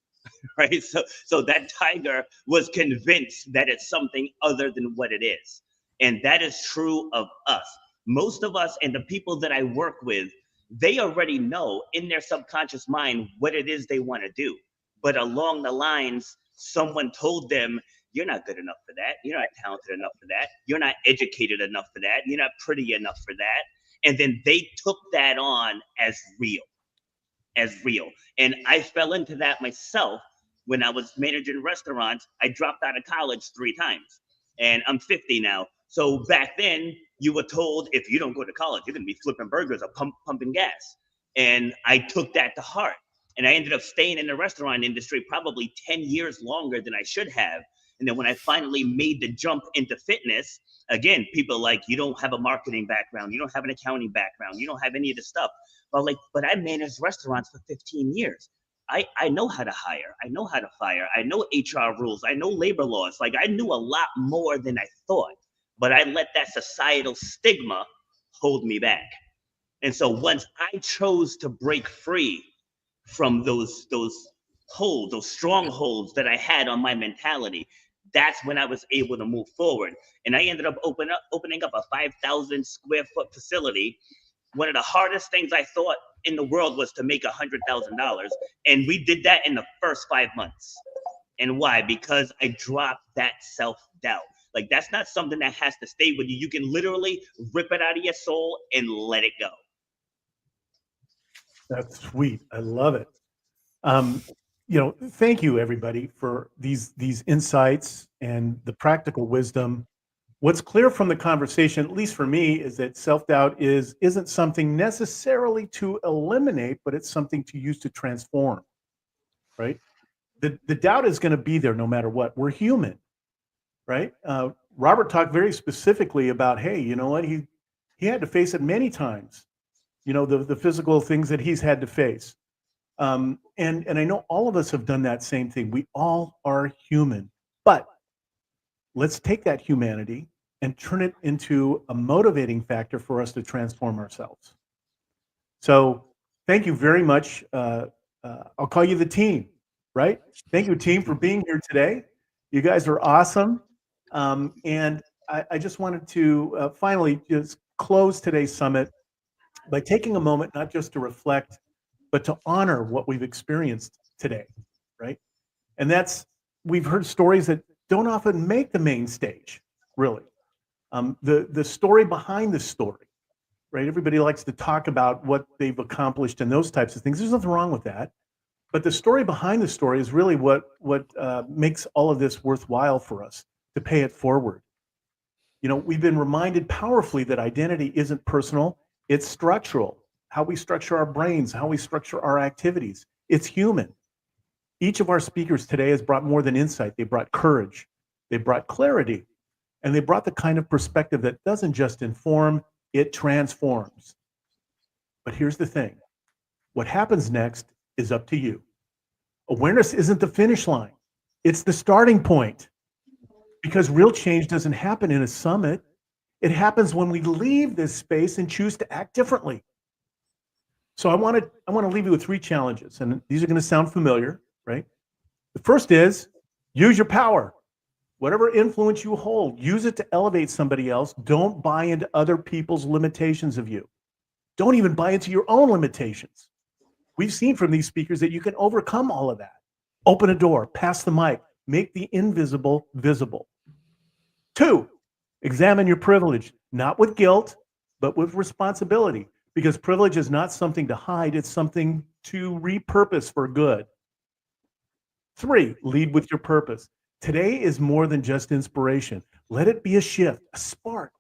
[SPEAKER 6] right? So that tiger was convinced that it's something other than what it is. And that is true of us. Most of us and the people that I work with, they already know in their subconscious mind what it is they want to do. But along the lines, someone told them, you're not good enough for that. You're not talented enough for that. You're not educated enough for that. You're not pretty enough for that. And then they took that on as real. And I fell into that myself when I was managing restaurants. I dropped out of college 3 times and I'm 50 now. So back then you were told, if you don't go to college, you're going to be flipping burgers or pumping gas. And I took that to heart. And I ended up staying in the restaurant industry probably 10 years longer than I should have. And then when I finally made the jump into fitness, again, people like, you don't have a marketing background, you don't have an accounting background, you don't have any of this stuff. But I managed restaurants for 15 years. I know how to hire, I know how to fire, I know HR rules, I know labor laws. Like, I knew a lot more than I thought, but I let that societal stigma hold me back. And so once I chose to break free from those holds, those strongholds that I had on my mentality, that's when I was able to move forward. And I ended up opening up a 5,000 square foot facility. One of the hardest things I thought in the world was to make $100,000. And we did that in the first 5 months. And why? Because I dropped that self-doubt. Like, that's not something that has to stay with you. You can literally rip it out of your soul and let it go.
[SPEAKER 1] That's sweet. I love it. Thank you everybody for these insights and the practical wisdom. What's clear from the conversation, at least for me, is that self-doubt isn't something necessarily to eliminate, but it's something to use to transform, right? The doubt is going to be there no matter what. We're human, right? Robert talked very specifically about, hey, you know what? He had to face it many times. The physical things that he's had to face. And I know all of us have done that same thing. We all are human, but let's take that humanity and turn it into a motivating factor for us to transform ourselves. So thank you very much. I'll call you the team, right? Thank you, team, for being here today. You guys are awesome. And I just wanted to finally just close today's summit by taking a moment, not just to reflect, but to honor what we've experienced today, right? And we've heard stories that don't often make the main stage, really. The story behind the story, right? Everybody likes to talk about what they've accomplished and those types of things. There's nothing wrong with that. But the story behind the story is really what makes all of this worthwhile for us to pay it forward. We've been reminded powerfully that identity isn't personal, it's structural. How we structure our brains, how we structure our activities. It's human. Each of our speakers today has brought more than insight. They brought courage, they brought clarity, and they brought the kind of perspective that doesn't just inform, it transforms. But here's the thing. What happens next is up to you. Awareness isn't the finish line. It's the starting point. Because real change doesn't happen in a summit. It happens when we leave this space and choose to act differently. So I want to leave you with 3 challenges, and these are going to sound familiar, right? The first is use your power. Whatever influence you hold, use it to elevate somebody else. Don't buy into other people's limitations of you. Don't even buy into your own limitations. We've seen from these speakers that you can overcome all of that. Open a door, pass the mic, make the invisible visible. 2, examine your privilege, not with guilt, but with responsibility. Because privilege is not something to hide, it's something to repurpose for good. 3, lead with your purpose. Today is more than just inspiration. Let it be a shift, a spark,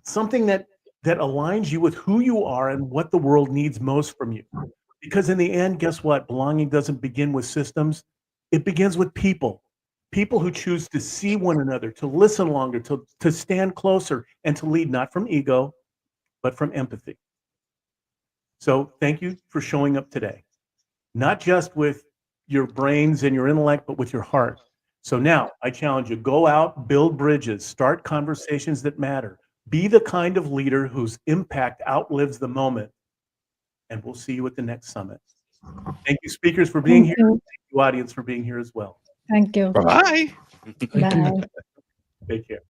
[SPEAKER 1] something that aligns you with who you are and what the world needs most from you. Because in the end, guess what? Belonging doesn't begin with systems. It begins with people. People who choose to see one another, to listen longer, to stand closer, and to lead not from ego, but from empathy. So thank you for showing up today. not just with your brains and your intellect, but with your heart. So now I challenge you, go out, build bridges, start conversations that matter. Be the kind of leader whose impact outlives the moment. And we'll see you at the next summit. Thank you, speakers, for being
[SPEAKER 4] Thank
[SPEAKER 1] here.
[SPEAKER 4] you.
[SPEAKER 1] Thank you, audience, for being here as well.
[SPEAKER 4] Thank you.
[SPEAKER 5] Bye.
[SPEAKER 3] Thank you.
[SPEAKER 4] Bye.
[SPEAKER 1] Take care.